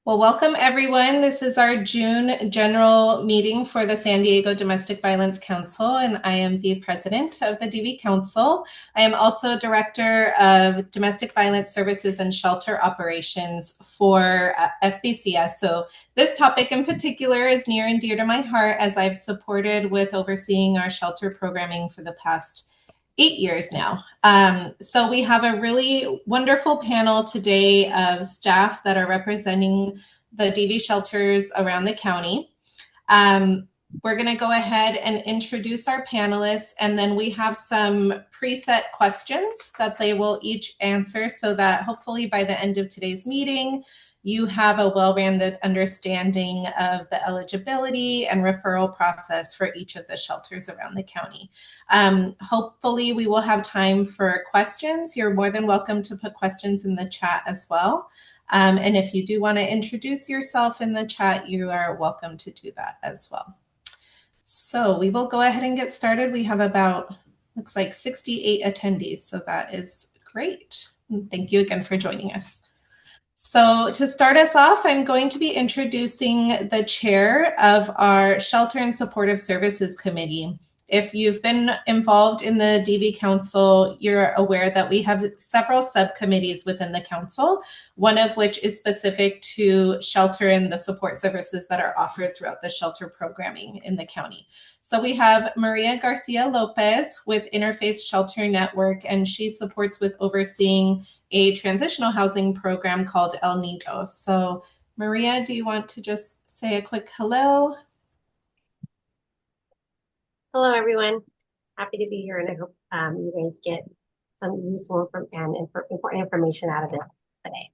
Well, welcome everyone. This is our June general meeting for the San Diego Domestic Violence Council, and I am the president of the DV Council. I am also director of Domestic Violence Services and Shelter Operations for SBCS. So this topic in particular is near and dear to my heart, as I've supported with overseeing our shelter programming for the past 8 years now. So we have a really wonderful panel today of staff that are representing the DV shelters around the county. We're going to go ahead and introduce our panelists, and then we have some preset questions that they will each answer so that hopefully by the end of today's meeting, you have a well-rounded understanding of the eligibility and referral process for each of the shelters around the county. Hopefully we will have time for questions. You're more than welcome to put questions in the chat as well. And if you do want to introduce yourself in the chat, you are welcome to do that as well. So we will go ahead and get started. We have about, looks like 68 attendees, so that is great. And thank you again for joining us. So to start us off, I'm going to be introducing the chair of our Shelter and Supportive Services Committee. If you've been involved in the DV Council, you're aware that we have several subcommittees within the council, one of which is specific to shelter and the support services that are offered throughout the shelter programming in the county. So we have Maria Garcia Lopez with Interfaith Shelter Network, and she supports with overseeing a transitional housing program called El Nido. So Maria, do you want to just say a quick hello? Hello, everyone. Happy to be here, and I hope you guys get some useful and important information out of this today.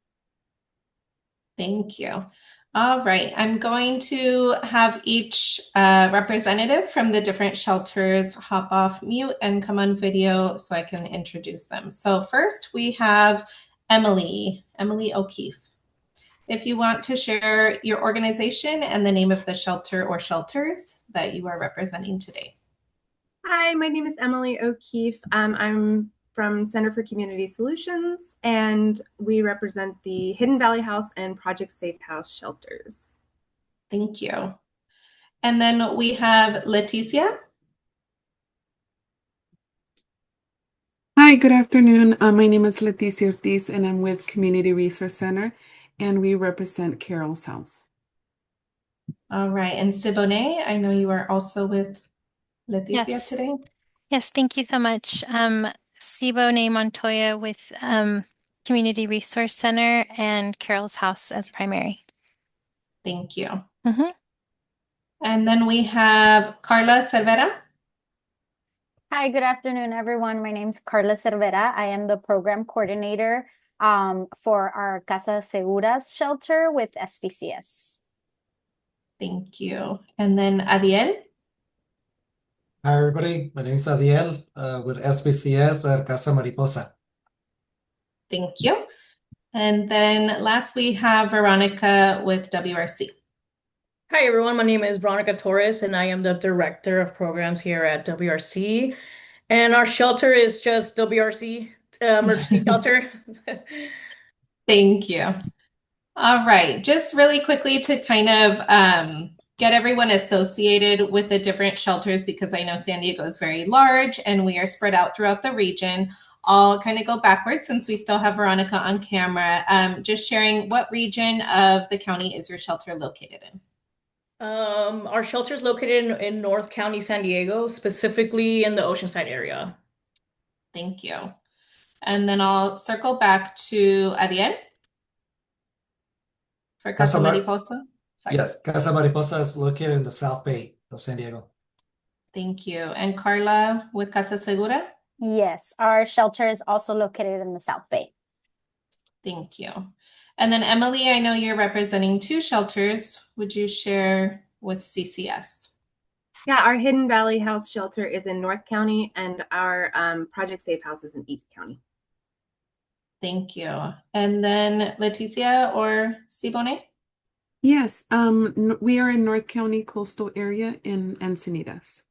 Thank you. All right, I'm going to have each representative from the different shelters hop off mute and come on video so I can introduce them. So first we have Emily O'Keefe. If you want to share your organization and the name of the shelter or shelters that you are representing today. Hi, my name is Emily O'Keefe. I'm from Center for Community Solutions, and we represent the Hidden Valley House and Project Safe House shelters. Thank you. And then we have Leticia. Hi, good afternoon. My name is Leticia Ortiz, and I'm with Community Resource Center, and we represent Carol's House. All right, and Siboney, I know you are also with Leticia today. Yes, thank you so much. Siboney Montoya with Community Resource Center and Carol's House as primary. Thank you. And then we have Carla Cervera. Hi, good afternoon, everyone. My name is Carla Cervera. I am the program coordinator for our Casa Seguras shelter with SBCS. Thank you. And then Adiel. Hi, everybody. My name is Adiel with SBCS at Casa Mariposa. Thank you. And then last we have Veronica with WRC. Hi, everyone. My name is Veronica Torres, and I am the Director of Programs here at WRC. And our shelter is just WRC Emergency Shelter. Thank you. All right. Just really quickly to kind of get everyone associated with the different shelters, because I know San Diego is very large and we are spread out throughout the region. I'll kind of go backwards since we still have Veronica on camera. Just sharing, what region of the county is your shelter located in? Our shelter is located in North County, San Diego, specifically in the Oceanside area. Thank you. And then I'll circle back to Ariel for Casa Mariposa. Sorry. Yes, Casa Mariposa is located in the South Bay of San Diego. Thank you. And Carla with Casa Segura? Yes, our shelter is also located in the South Bay. Thank you. And then Emily, I know you're representing 2 shelters. Would you share with CCS? Yeah, our Hidden Valley House shelter is in North County, and our Project Safe House is in East County. Thank you. And then Leticia or Siboney? Yes, we are in North County coastal area in Encinitas.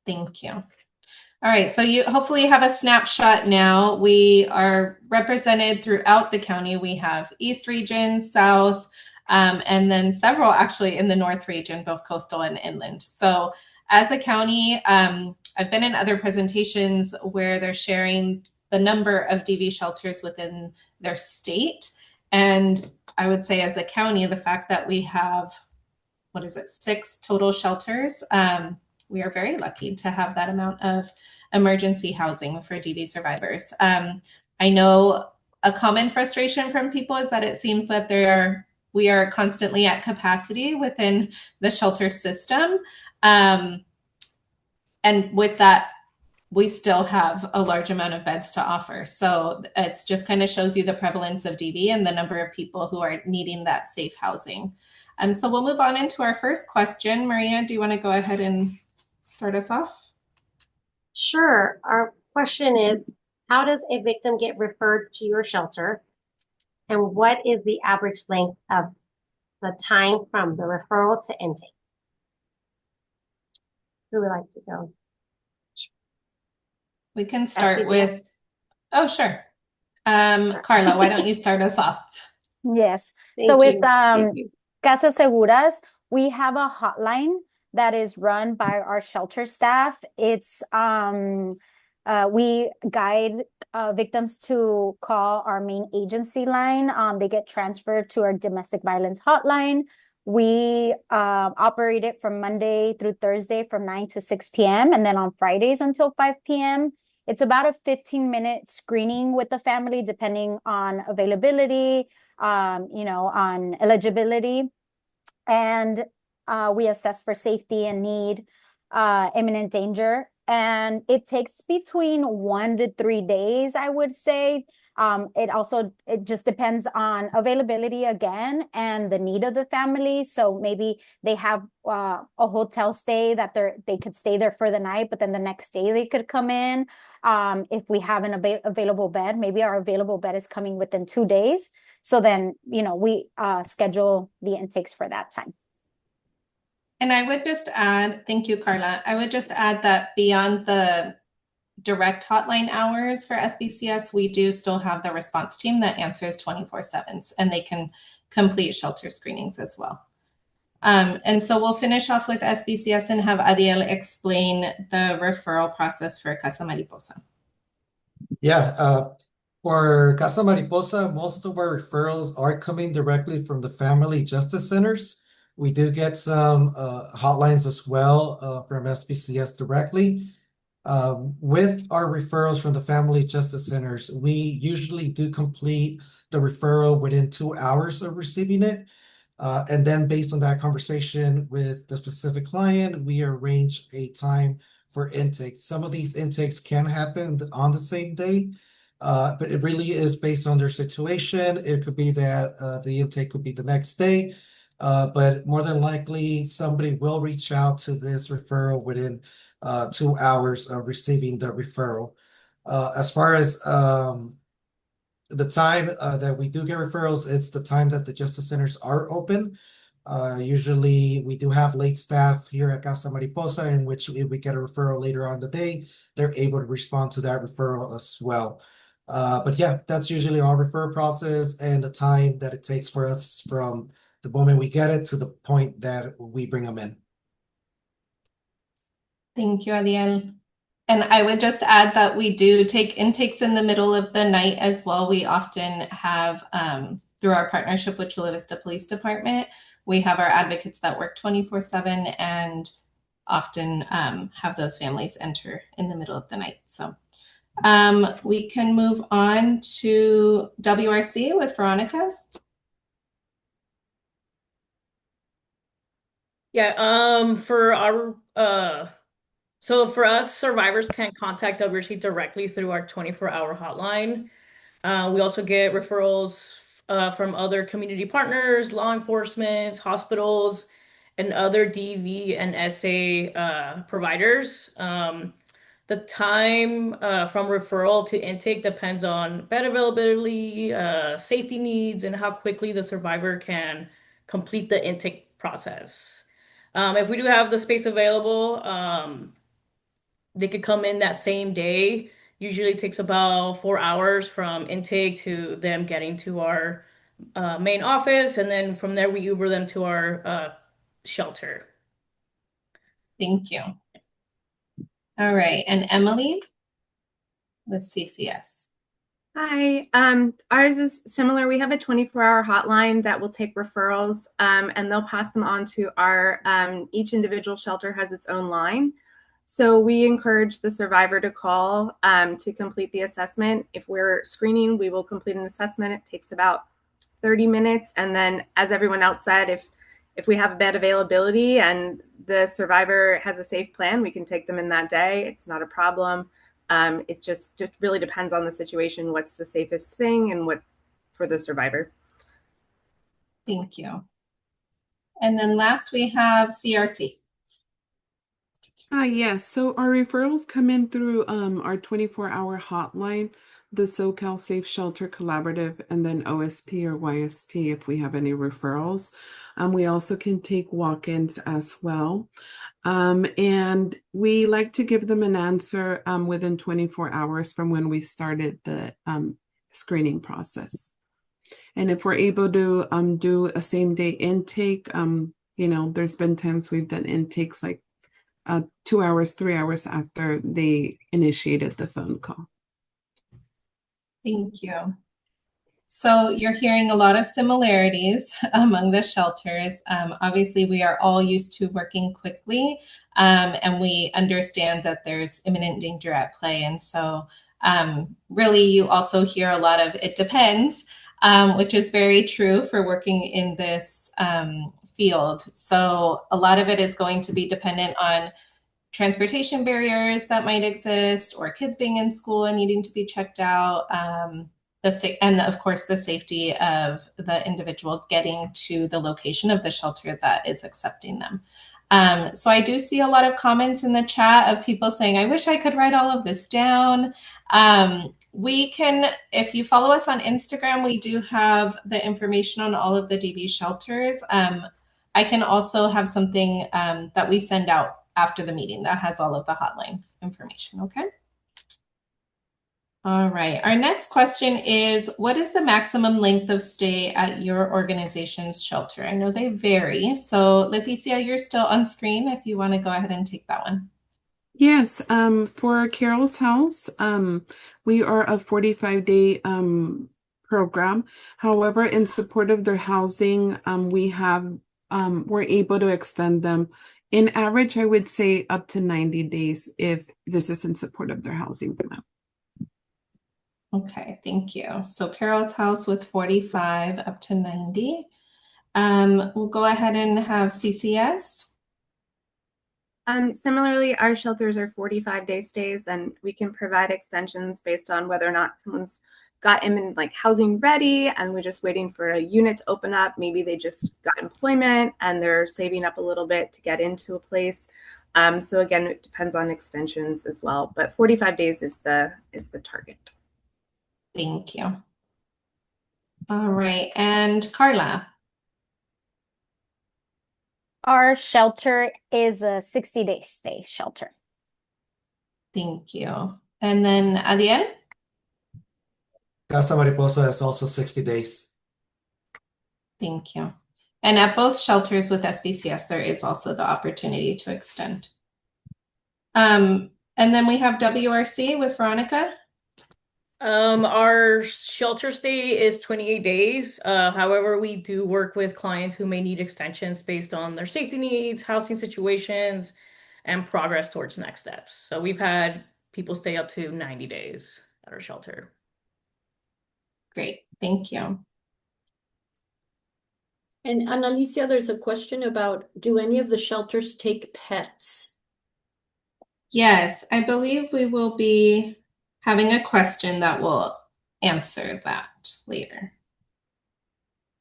Thank you. All right, so you hopefully have a snapshot now. We are represented throughout the county. We have East Region, South, and then several actually in the North region, both coastal and inland. So as a county, I've been in other presentations where they're sharing the number of DV shelters within their state. And I would say as a county, the fact that we have, 6 total shelters, we are very lucky to have that amount of emergency housing for DV survivors. I know a common frustration from people is that it seems that we are constantly at capacity within the shelter system. And with that, we still have a large amount of beds to offer. So it's just kind of shows you the prevalence of DV and the number of people who are needing that safe housing. So we'll move on into our first question. Maria, do you want to go ahead and start us off? Sure. Our question is, how does a victim get referred to your shelter? And what is the average length of the time from the referral to intake? Who would like to go? We can start SBCS? with, oh, sure. Carla, why don't you start us off? Yes. Thank So with you. Thank you. Casa Seguras, we have a hotline that is run by our shelter staff. It's we guide victims to call our main agency line. They get transferred to our domestic violence hotline. We operate it from Monday through Thursday from 9 to 6 p.m. and then on Fridays until 5 p.m. It's about a 15-minute screening with the family, depending on availability, on eligibility. And we assess for safety and need, imminent danger. And it takes between 1 to 3 days, I would say. It just depends on availability again and the need of the family. So maybe they have a hotel stay that they could stay there for the night, but then the next day they could come in. If we have an available bed, maybe our available bed is coming within 2 days. So then, we schedule the intakes for that time. And I would just add, thank you, Carla. I would just add that beyond the direct hotline hours for SBCS, we do still have the response team that answers 24/7, and they can complete shelter screenings as well. And so we'll finish off with SBCS and have Adiel explain the referral process for Casa Mariposa. Yeah, for Casa Mariposa, most of our referrals are coming directly from the family justice centers. We do get some hotlines as well from SBCS directly. With our referrals from the family justice centers, we usually do complete the referral within 2 hours of receiving it. And then based on that conversation with the specific client, we arrange a time for intake. Some of these intakes can happen on the same day, but it really is based on their situation. It could be that the intake could be the next day, but more than likely somebody will reach out to this referral within 2 hours of receiving the referral. As far as the time that we do get referrals, it's the time that the justice centers are open. Usually we do have late staff here at Casa Mariposa, in which if we get a referral later on in the day, they're able to respond to that referral as well. But yeah, that's usually our referral process and the time that it takes for us from the moment we get it to the point that we bring them in. Thank you, Adiel. And I would just add that we do take intakes in the middle of the night as well. We often have, through our partnership with Chula Vista Police Department, we have our advocates that work 24/7 and often have those families enter in the middle of the night. So we can move on to WRC with Veronica. Yeah, so for us, survivors can contact WRC directly through our 24-hour hotline. We also get referrals from other community partners, law enforcement, hospitals, and other DV and SA providers. The time from referral to intake depends on bed availability, safety needs, and how quickly the survivor can complete the intake process. If we do have the space available, they could come in that same day. Usually it takes about 4 hours from intake to them getting to our main office, and then from there we Uber them to our shelter. Thank you. All right, and Emily with CCS. Hi, ours is similar. We have a 24-hour hotline that will take referrals, and they'll pass them on to our, each individual shelter has its own line. So we encourage the survivor to call to complete the assessment. If we're screening, we will complete an assessment. It takes about 30 minutes. And then, as everyone else said, if we have bed availability and the survivor has a safe plan, we can take them in that day. It's not a problem. It just really depends on the situation, what's the safest thing and what for the survivor. Thank you. And then last we have CRC. Yes, so our referrals come in through our 24-hour hotline, the SoCal Safe Shelter Collaborative, and then OSP or YSP if we have any referrals. We also can take walk-ins as well. And we like to give them an answer within 24 hours from when we started the screening process. And if we're able to do a same-day intake, there's been times we've done intakes like 2 hours, 3 hours after they initiated the phone call. Thank you. So you're hearing a lot of similarities among the shelters. Obviously, we are all used to working quickly, and we understand that there's imminent danger at play. And so really, you also hear a lot of "it depends," which is very true for working in this field. So a lot of it is going to be dependent on transportation barriers that might exist, or kids being in school and needing to be checked out, and of course the safety of the individual getting to the location of the shelter that is accepting them. So I do see a lot of comments in the chat of people saying, I wish I could write all of this down. We can, if you follow us on Instagram, we do have the information on all of the DV shelters. I can also have something that we send out after the meeting that has all of the hotline information, okay? All right, our next question is, what is the maximum length of stay at your organization's shelter? I know they vary, so Leticia, you're still on screen if you want to go ahead and take that one. Yes, for Carol's house, we are a 45-day program. However, in support of their housing, we're able to extend them. In average, I would say up to 90 days if this is in support of their housing plan. Okay, thank you. So Carol's house with 45 up to 90. We'll go ahead and have CCS. Similarly, our shelters are 45-day stays, and we can provide extensions based on whether or not someone's got in like housing ready and we're just waiting for a unit to open up. Maybe they just got employment and they're saving up a little bit to get into a place. So again, it depends on extensions as well, but 45 days is the target. Thank you. All right, and Carla. Our shelter is a 60-day stay shelter. Thank you. And then Adriel? Casa Mariposa is also 60 days. Thank you. And at both shelters with SBCS, there is also the opportunity to extend. And then we have WRC with Veronica. Our shelter stay is 28 days. However, we do work with clients who may need extensions based on their safety needs, housing situations, and progress towards next steps. So we've had people stay up to 90 days at our shelter. Great, thank you. And Analicia, there's a question about, do any of the shelters take pets? Yes, I believe we will be having a question that will answer that later.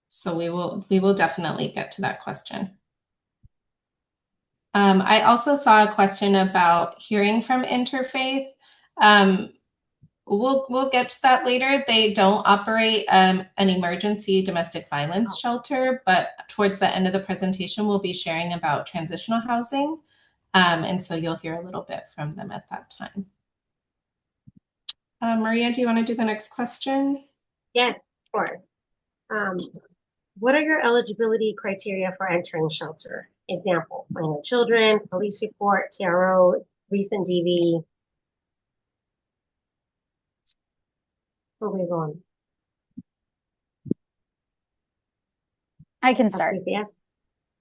So we will definitely get to that question. I also saw a question about hearing from Interfaith. We'll get to that later. They don't operate an emergency domestic violence shelter, but towards the end of the presentation, we'll be sharing about transitional housing. And so you'll hear a little bit from them at that time. Maria, do you want to do the next question? Yes, of course. What are your eligibility criteria for entering shelter? Example, minor children, police report, TRO, recent DV. Where are we going? I can start. SBCS?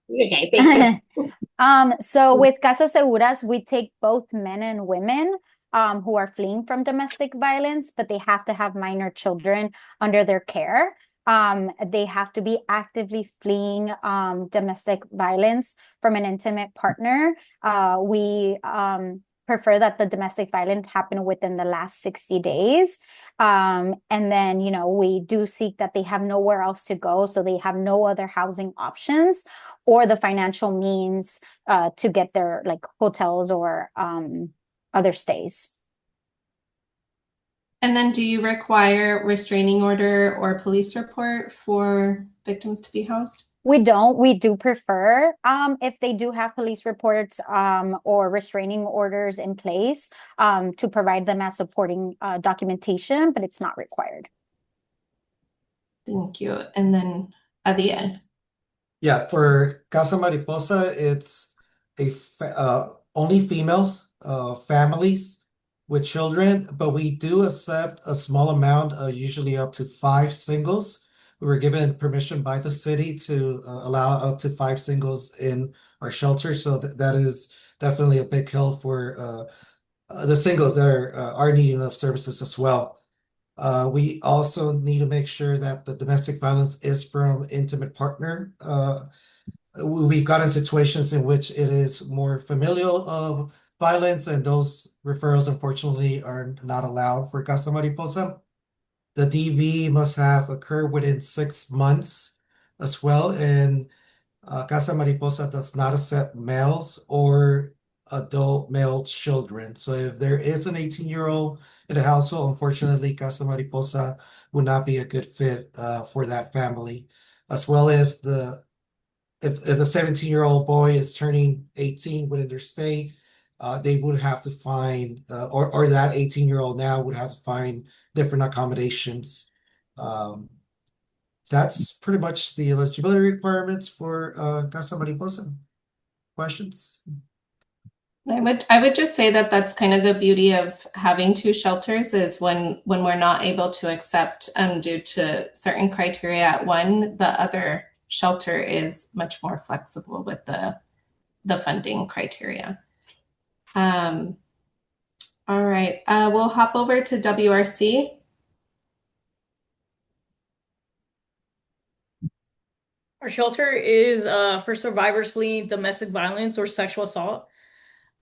Okay, thank you. So with Casa Seguras, we take both men and women who are fleeing from domestic violence, but they have to have minor children under their care. They have to be actively fleeing domestic violence from an intimate partner. We prefer that the domestic violence happen within the last 60 days. And then, you know, we do seek that they have nowhere else to go, so they have no other housing options or the financial means to get their like hotels or other stays. And then do you require restraining order or police report for victims to be housed? We don't. We do prefer if they do have police reports or restraining orders in place to provide them as supporting documentation, but it's not required. Thank you. And then Adiel. Yeah, for Casa Mariposa, it's only females, families with children, but we do accept a small amount, usually up to 5 singles. We were given permission by the city to allow up to 5 singles in our shelter, so that is definitely a big help for the singles that are needing of services as well. We also need to make sure that the domestic violence is from intimate partner. We've gotten situations in which it is more familial violence, and those referrals, unfortunately, are not allowed for Casa Mariposa. The DV must have occurred within 6 months as well, and Casa Mariposa does not accept males or adult male children. So if there is an 18-year-old in the household, unfortunately, Casa Mariposa would not be a good fit for that family. As well, if the 17-year-old boy is turning 18 within their stay, they would have to find, or that 18-year-old now would have to find different accommodations. That's pretty much the eligibility requirements for Casa Mariposa. Questions? I would just say that that's kind of the beauty of having 2 shelters is when we're not able to accept due to certain criteria at one, the other shelter is much more flexible with the funding criteria. All right, we'll hop over to WRC. Our shelter is for survivors fleeing domestic violence or sexual assault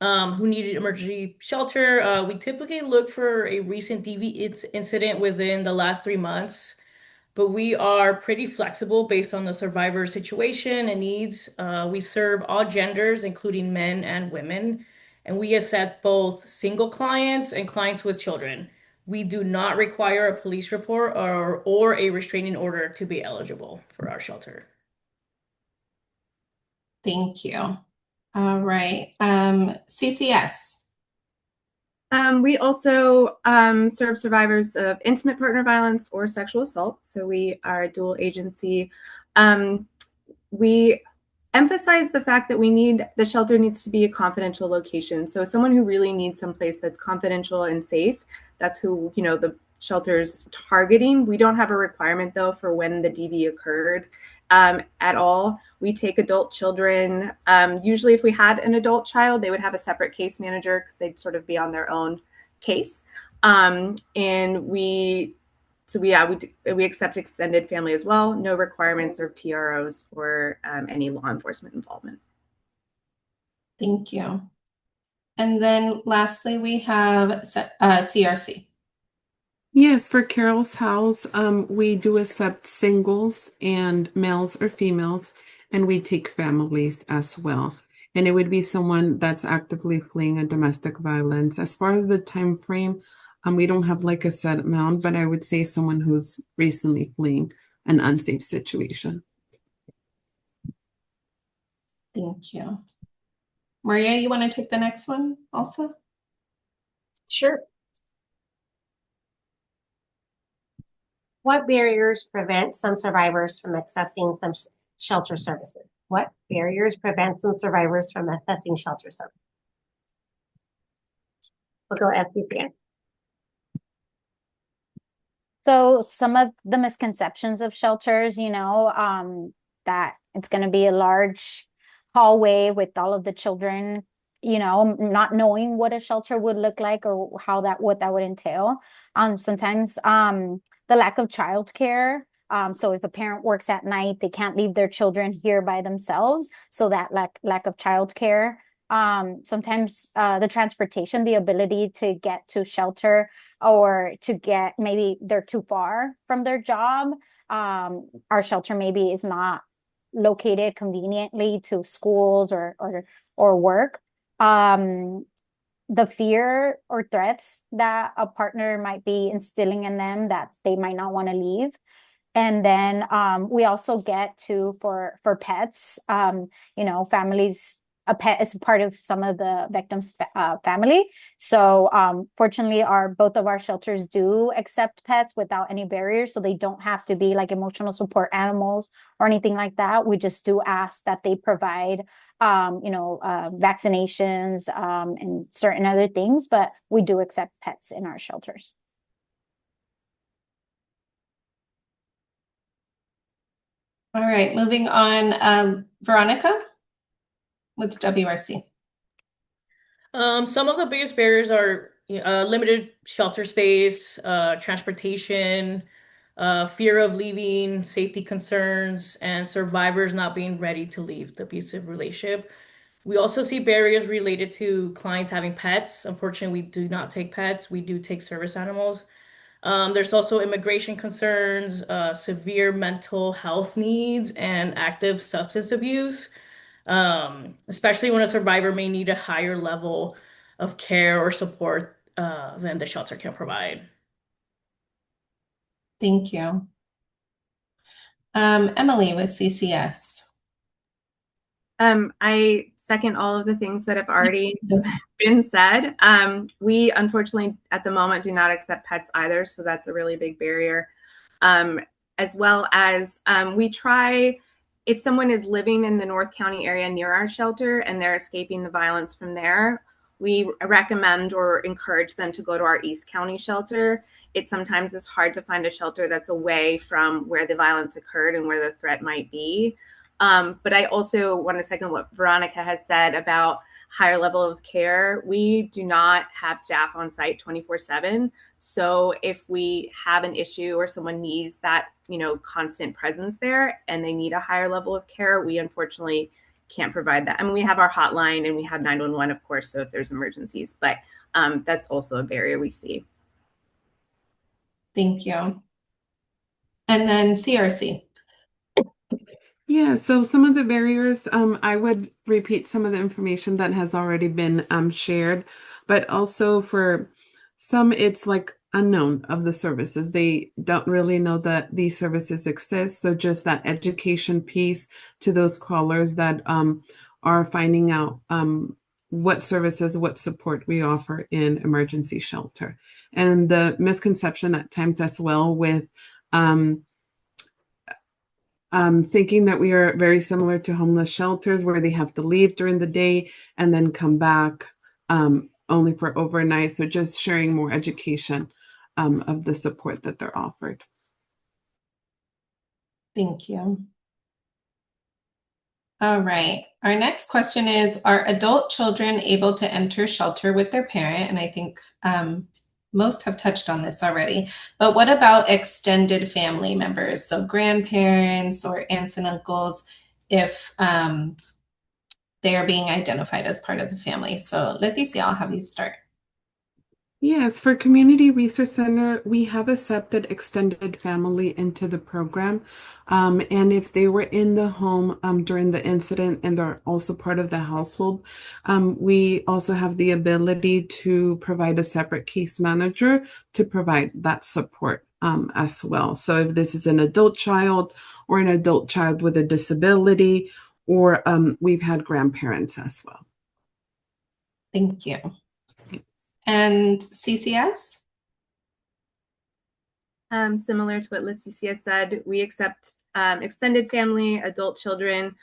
who needed emergency shelter. We typically look for a recent DV incident within the last 3 months, but we are pretty flexible based on the survivor's situation and needs. We serve all genders, including men and women, and we accept both single clients and clients with children. We do not require a police report or a restraining order to be eligible for our shelter. Thank you. All right, CCS. We also serve survivors of intimate partner violence or sexual assault. So we are a dual agency. We emphasize the fact that the shelter needs to be a confidential location. So someone who really needs someplace that's confidential and safe, that's who, you know, the shelter's targeting. We don't have a requirement though for when the DV occurred at all. We take adult children. Usually if we had an adult child, they would have a separate case manager because they'd sort of be on their own case. And we accept extended family as well. No requirements or TROs or any law enforcement involvement. Thank you. And then lastly, we have CRC. Yes, for Carol's house, we do accept singles and males or females, and we take families as well. And it would be someone that's actively fleeing a domestic violence. As far as the time frame, we don't have like a set amount, but I would say someone who's recently fleeing an unsafe situation. Thank you. Maria, you want to take the next one also? Sure. What barriers prevent some survivors from accessing some shelter services? What barriers prevent some survivors from accessing shelter services? We'll go SBCS. So some of the misconceptions of shelters, that it's going to be a large hallway with all of the children, not knowing what a shelter would look like or what that would entail. Sometimes the lack of childcare. So if a parent works at night, they can't leave their children here by themselves. So that lack of childcare. Sometimes the transportation, the ability to get to shelter or to get, maybe they're too far from their job. Our shelter maybe is not located conveniently to schools or work. The fear or threats that a partner might be instilling in them that they might not want to leave. And then we also get for pets, families, a pet is part of some of the victims' family. So fortunately, both of our shelters do accept pets without any barriers. So they don't have to be like emotional support animals or anything like that. We just do ask that they provide, vaccinations and certain other things, but we do accept pets in our shelters. All right, moving on, Veronica with WRC. Some of the biggest barriers are limited shelter space, transportation, fear of leaving, safety concerns, and survivors not being ready to leave the abusive relationship. We also see barriers related to clients having pets. Unfortunately, we do not take pets. We do take service animals. There's also immigration concerns, severe mental health needs, and active substance abuse, especially when a survivor may need a higher level of care or support than the shelter can provide. Thank you. Emily with CCS. I second all of the things that have already been said. We unfortunately at the moment do not accept pets either, so that's a really big barrier. As well as we try, if someone is living in the North County area near our shelter and they're escaping the violence from there, we recommend or encourage them to go to our East County shelter. It sometimes is hard to find a shelter that's away from where the violence occurred and where the threat might be. But I also want to second what Veronica has said about higher level of care. We do not have staff on site 24/7. So if we have an issue or someone needs that, constant presence there and they need a higher level of care, we unfortunately can't provide that. I mean, we have our hotline and we have 911, of course, so if there's emergencies, but that's also a barrier we see. Thank you. And then CRC. Yeah, so some of the barriers, I would repeat some of the information that has already been shared, but also for some, it's like unknown of the services. They don't really know that these services exist. So just that education piece to those callers that are finding out what services, what support we offer in emergency shelter. And the misconception at times as well with thinking that we are very similar to homeless shelters where they have to leave during the day and then come back only for overnight. So just sharing more education of the support that they're offered. Thank you. All right. Our next question is, are adult children able to enter shelter with their parent? And I think most have touched on this already, but what about extended family members? So grandparents or aunts and uncles, if they are being identified as part of the family. So Leticia, I'll have you start. Yes, for Community Resource Center, we have accepted extended family into the program. And if they were in the home during the incident and they're also part of the household, we also have the ability to provide a separate case manager to provide that support as well. So if this is an adult child or an adult child with a disability, or we've had grandparents as well. Thank you. And CCS? Similar to what Leticia said, we accept extended family, adult children.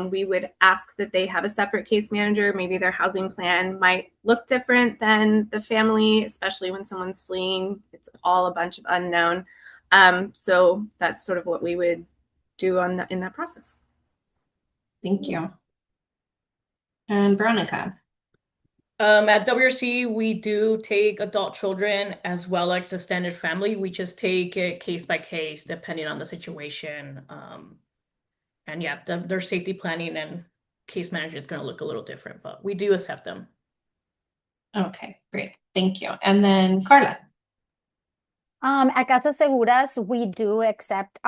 We would ask that they have a separate case manager. Maybe their housing plan might look different than the family, especially when someone's fleeing. It's all a bunch of unknown. So that's sort of what we would do in that process. Thank you. And Veronica. At WRC, we do take adult children as well as extended family. We just take it case by case, depending on the situation. And yeah, their safety planning and case management is going to look a little different, but we do accept them. Okay, great. Thank you. And then Carla. At Casa Seguras, we do accept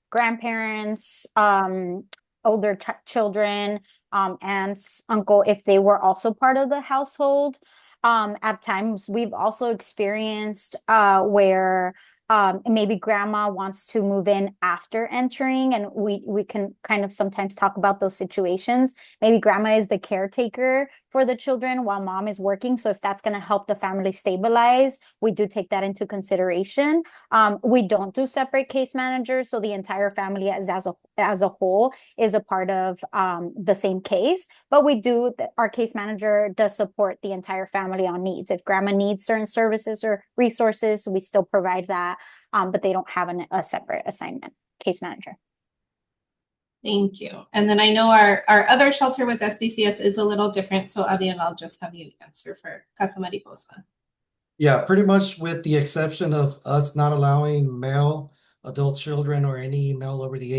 grandparents, older children, aunts, uncle, if they were also part of the household. At times, we've also experienced where maybe grandma wants to move in after entering, and we can kind of sometimes talk about those situations. Maybe grandma is the caretaker for the children while mom is working. So if that's going to help the family stabilize, we do take that into consideration. We don't do separate case managers, so the entire family as a whole is a part of the same case. But we do, our case manager does support the entire family on needs. If grandma needs certain services or resources, we still provide that, but they don't have a separate assignment case manager. Thank you. And then I know our other shelter with SBCS is a little different. So Adiel, I'll just have you answer for Casa Mariposa. Yeah, pretty much with the exception of us not allowing male adult children or any male over the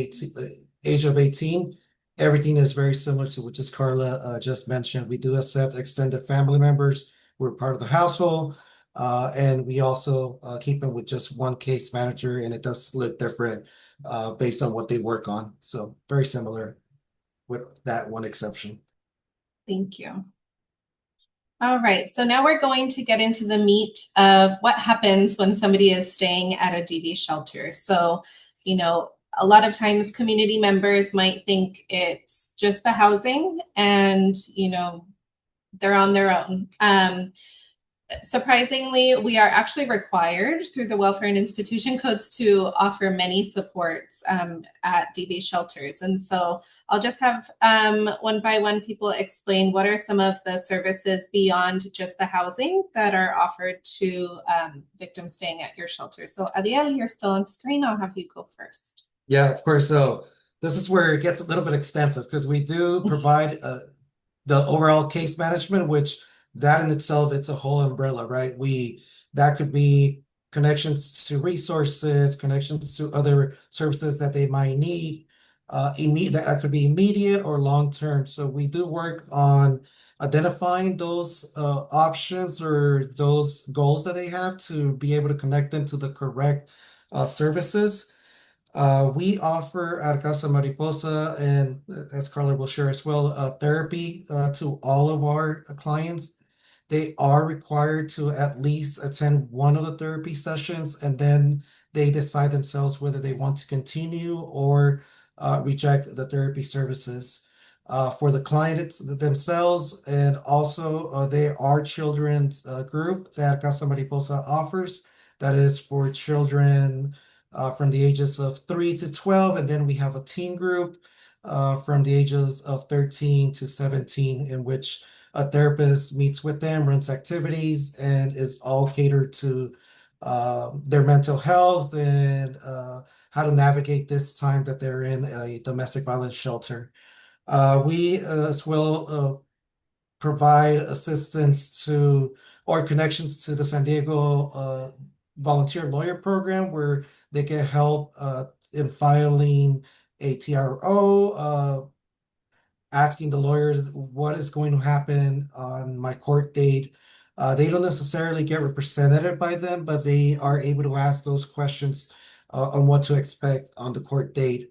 age of 18, everything is very similar to what just Carla just mentioned. We do accept extended family members who are part of the household. And we also keep them with just one case manager, and it does look different based on what they work on. So very similar with that one exception. Thank you. All right, so now we're going to get into the meat of what happens when somebody is staying at a DV shelter. So, you know, a lot of times community members might think it's just the housing and, you know, they're on their own. Surprisingly, we are actually required through the Welfare and Institution Codes to offer many supports at DV shelters. And so I'll just have one by one people explain what are some of the services beyond just the housing that are offered to victims staying at your shelter. So Adiel, you're still on screen. I'll have you go first. Yeah, of course. So this is where it gets a little bit extensive because we do provide the overall case management, which that in itself, it's a whole umbrella, right? That could be connections to resources, connections to other services that they might need. That could be immediate or long-term. So we do work on identifying those options or those goals that they have to be able to connect them to the correct services. We offer at Casa Mariposa, and as Carla will share as well, therapy to all of our clients. They are required to at least attend one of the therapy sessions, and then they decide themselves whether they want to continue or reject the therapy services. For the clients themselves, and also there are children's group that Casa Mariposa offers that is for children from the ages of 3 to 12, and then we have a teen group from the ages of 13 to 17, in which a therapist meets with them, runs activities, and is all catered to their mental health and how to navigate this time that they're in a domestic violence shelter. We as well provide assistance to or connections to the San Diego volunteer lawyer program, where they get help in filing a TRO, asking the lawyer what is going to happen on my court date. They don't necessarily get represented by them, but they are able to ask those questions on what to expect on the court date.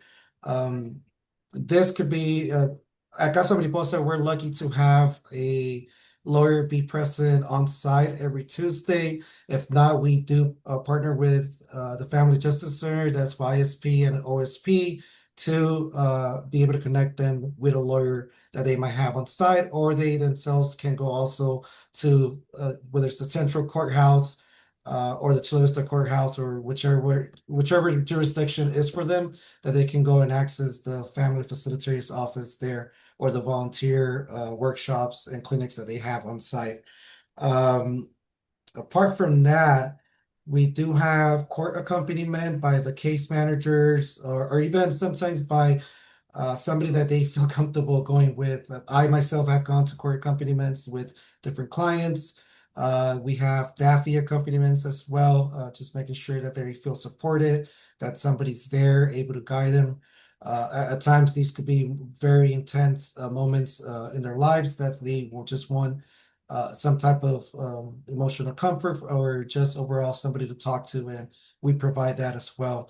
This could be at Casa Mariposa, we're lucky to have a lawyer be present on site every Tuesday. If not, we do partner with the Family Justice Center, that's YSP and OSP, to be able to connect them with a lawyer that they might have on site, or they themselves can go also to whether it's the central courthouse or the Chula Vista Courthouse, or whichever jurisdiction is for them, that they can go and access the family facilitator's office there, or the volunteer workshops and clinics that they have on site. Apart from that, we do have court accompaniment by the case managers, or even sometimes by somebody that they feel comfortable going with. I myself have gone to court accompaniments with different clients. We have Daffy accompaniments as well, just making sure that they feel supported, that somebody's there able to guide them. At times, these could be very intense moments in their lives that they will just want some type of emotional comfort, or just overall somebody to talk to, and we provide that as well.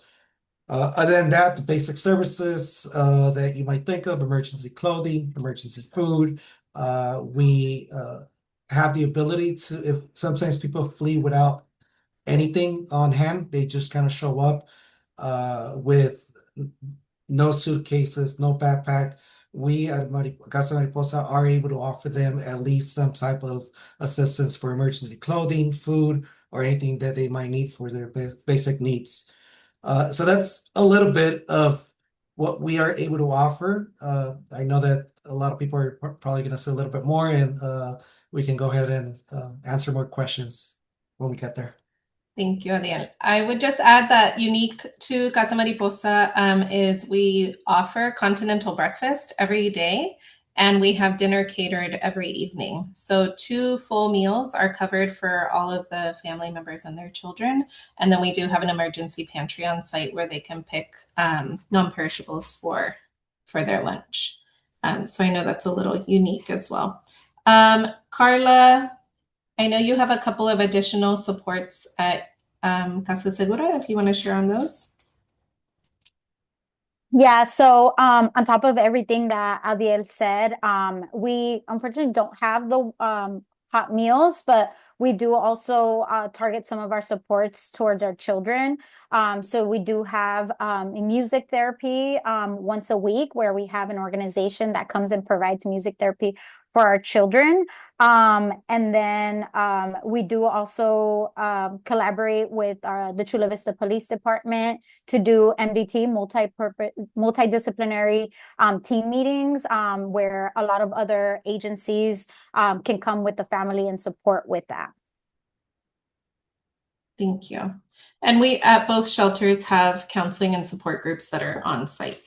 Other than that, the basic services that you might think of: emergency clothing, emergency food. We have the ability to, if sometimes people flee without anything on hand, they just kind of show up with no suitcases, no backpack. We at Casa Mariposa are able to offer them at least some type of assistance for emergency clothing, food, or anything that they might need for their basic needs. So that's a little bit of what we are able to offer. I know that a lot of people are probably going to say a little bit more, and we can go ahead and answer more questions when we get there. Thank you, Adriel. I would just add that unique to Casa Mariposa is we offer continental breakfast every day, and we have dinner catered every evening. So 2 full meals are covered for all of the family members and their children. And then we do have an emergency pantry on site where they can pick non-perishables for their lunch. So I know that's a little unique as well. Carla, I know you have a couple of additional supports at Casa Segura, if you want to share on those. Yeah, so on top of everything that Adiel said, we unfortunately don't have the hot meals, but we do also target some of our supports towards our children. So we do have music therapy once a week, where we have an organization that comes and provides music therapy for our children. And then we do also collaborate with the Chula Vista Police Department to do MDT, multidisciplinary team meetings, where a lot of other agencies can come with the family and support with that. Thank you. And we at both shelters have counseling and support groups that are on site.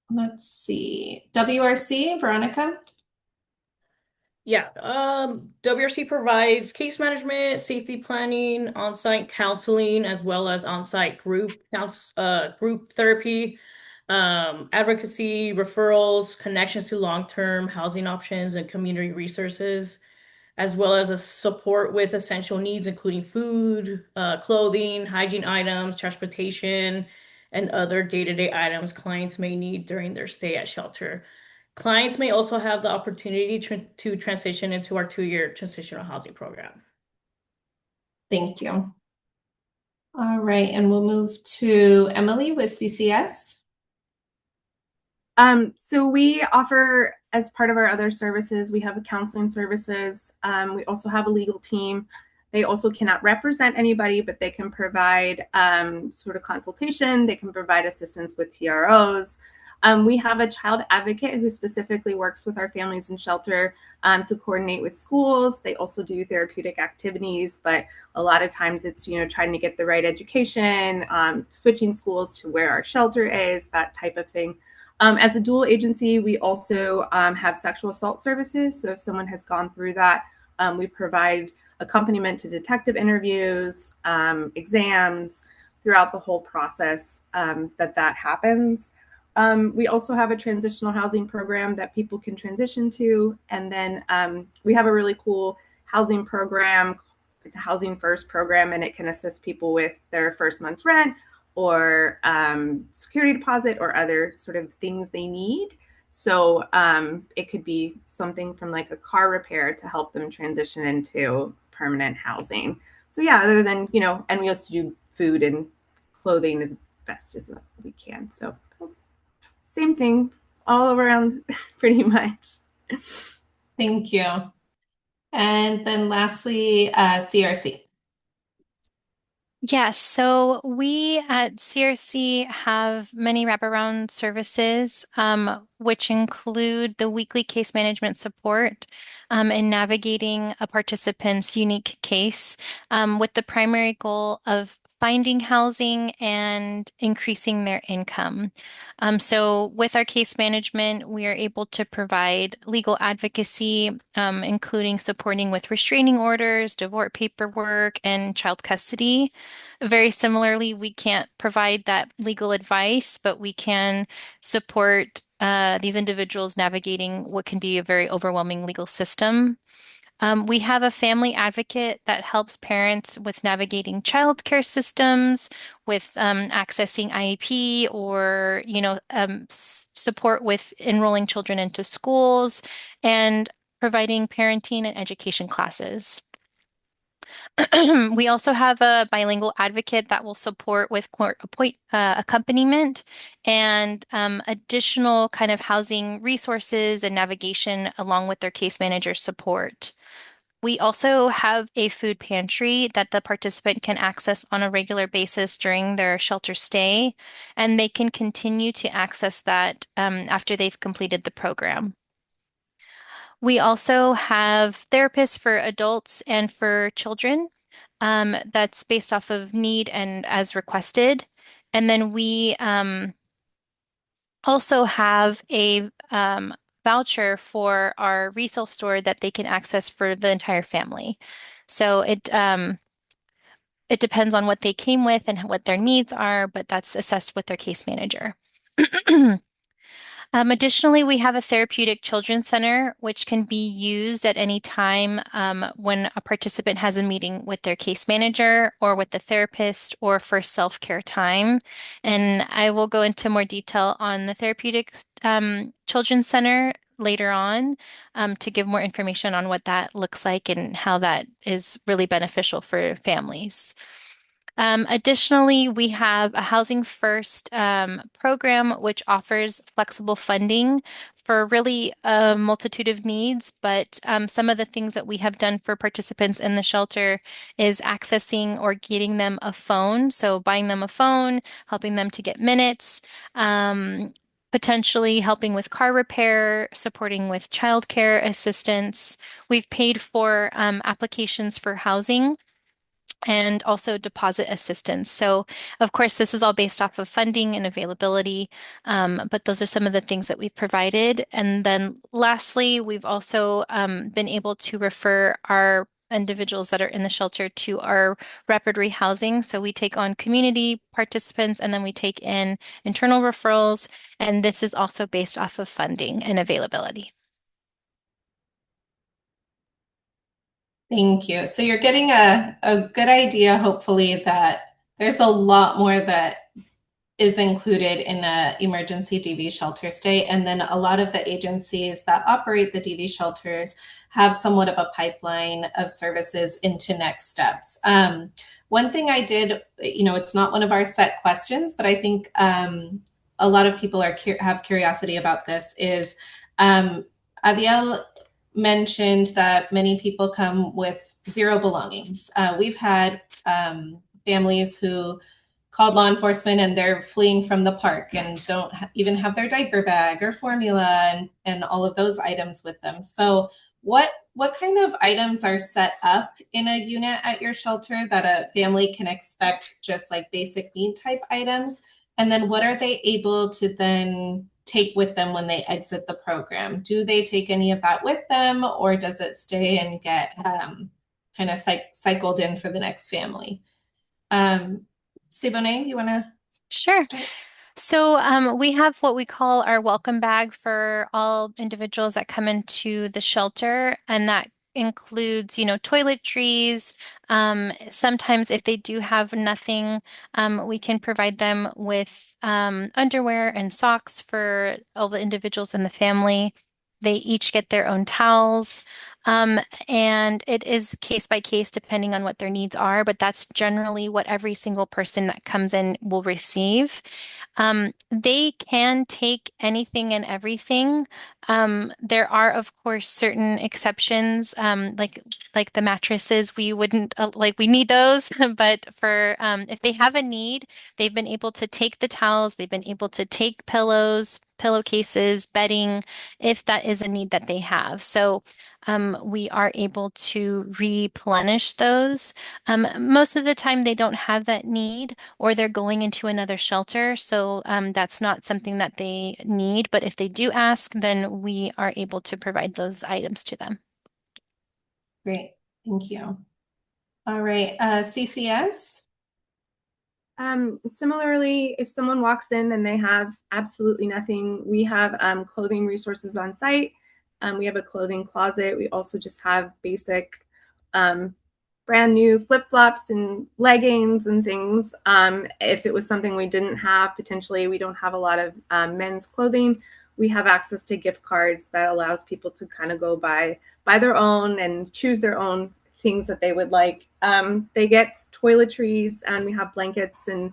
Let's see. WRC, Veronica? Yeah, WRC provides case management, safety planning, on-site counseling, as well as on-site group therapy, advocacy, referrals, connections to long-term housing options and community resources, as well as a support with essential needs, including food, clothing, hygiene items, transportation, and other day-to-day items clients may need during their stay at shelter. Clients may also have the opportunity to transition into our 2-year transitional housing program. Thank you. All right, and we'll move to Emily with CCS. So we offer, as part of our other services, we have counseling services. We also have a legal team. They also cannot represent anybody, but they can provide sort of consultation. They can provide assistance with TROs. We have a child advocate who specifically works with our families in shelter to coordinate with schools. They also do therapeutic activities, but a lot of times it's, trying to get the right education, switching schools to where our shelter is, that type of thing. As a dual agency, we also have sexual assault services. So if someone has gone through that, we provide accompaniment to detective interviews, exams, throughout the whole process that happens. We also have a transitional housing program that people can transition to. And then we have a really cool housing program. It's a Housing First program, and it can assist people with their first month's rent, or security deposit, or other sort of things they need. So it could be something from like a car repair to help them transition into permanent housing. So yeah, other than, and we also do food and clothing as best as we can. So same thing all around pretty much. Thank you. And then lastly, CRC. Yes, so we at CRC have many wraparound services, which include the weekly case management support in navigating a participant's unique case, with the primary goal of finding housing and increasing their income. So with our case management, we are able to provide legal advocacy, including supporting with restraining orders, divorce paperwork, and child custody. Very similarly, we can't provide that legal advice, but we can support these individuals navigating what can be a very overwhelming legal system. We have a family advocate that helps parents with navigating childcare systems, with accessing IEP or, support with enrolling children into schools and providing parenting and education classes. We also have a bilingual advocate that will support with court accompaniment and additional kind of housing resources and navigation along with their case manager support. We also have a food pantry that the participant can access on a regular basis during their shelter stay, and they can continue to access that after they've completed the program. We also have therapists for adults and for children, that's based off of need and as requested. And then we also have a voucher for our resale store that they can access for the entire family. So it depends on what they came with and what their needs are, but that's assessed with their case manager. Additionally, we have a therapeutic children's center, which can be used at any time when a participant has a meeting with their case manager or with the therapist or for self-care time. And I will go into more detail on the therapeutic children's center later on to give more information on what that looks like and how that is really beneficial for families. Additionally, we have a Housing First program, which offers flexible funding for really a multitude of needs. But some of the things that we have done for participants in the shelter is accessing or getting them a phone. So buying them a phone, helping them to get minutes, potentially helping with car repair, supporting with childcare assistance. We've paid for applications for housing and also deposit assistance. So, of course, this is all based off of funding and availability, but those are some of the things that we've provided. And then lastly, we've also been able to refer our individuals that are in the shelter to our rapid rehousing. So we take on community participants and then we take in internal referrals. And this is also based off of funding and availability. Thank you. So you're getting a good idea, hopefully, that there's a lot more that is included in an emergency DV shelter stay. And then a lot of the agencies that operate the DV shelters have somewhat of a pipeline of services into next steps. One thing I did, it's not one of our set questions, but I think a lot of people have curiosity about this is Adiel mentioned that many people come with zero belongings. We've had families who called law enforcement and they're fleeing from the park and don't even have their diaper bag or formula and all of those items with them. So what kind of items are set up in a unit at your shelter that a family can expect, just like basic need type items? And then what are they able to then take with them when they exit the program? Do they take any of that with them, or does it stay and get kind of cycled in for the next family? Siboney, you want to Sure. start? So we have what we call our welcome bag for all individuals that come into the shelter, and that includes, toiletries. Sometimes if they do have nothing, we can provide them with underwear and socks for all the individuals in the family. They each get their own towels. And it is case by case depending on what their needs are, but that's generally what every single person that comes in will receive. They can take anything and everything. There are, of course, certain exceptions, like the mattresses. We wouldn't we need those, but for if they have a need, they've been able to take the towels, they've been able to take pillows, pillowcases, bedding, if that is a need that they have. So we are able to replenish those. Most of the time, they don't have that need, or they're going into another shelter. So that's not something that they need. But if they do ask, then we are able to provide those items to them. Great. Thank you. All right. CCS? Similarly, if someone walks in and they have absolutely nothing, we have clothing resources on site. We have a clothing closet. We also just have basic brand new flip-flops and leggings and things. If it was something we didn't have, potentially we don't have a lot of men's clothing, we have access to gift cards that allows people to kind of go buy their own and choose their own things that they would like. They get toiletries, and we have blankets and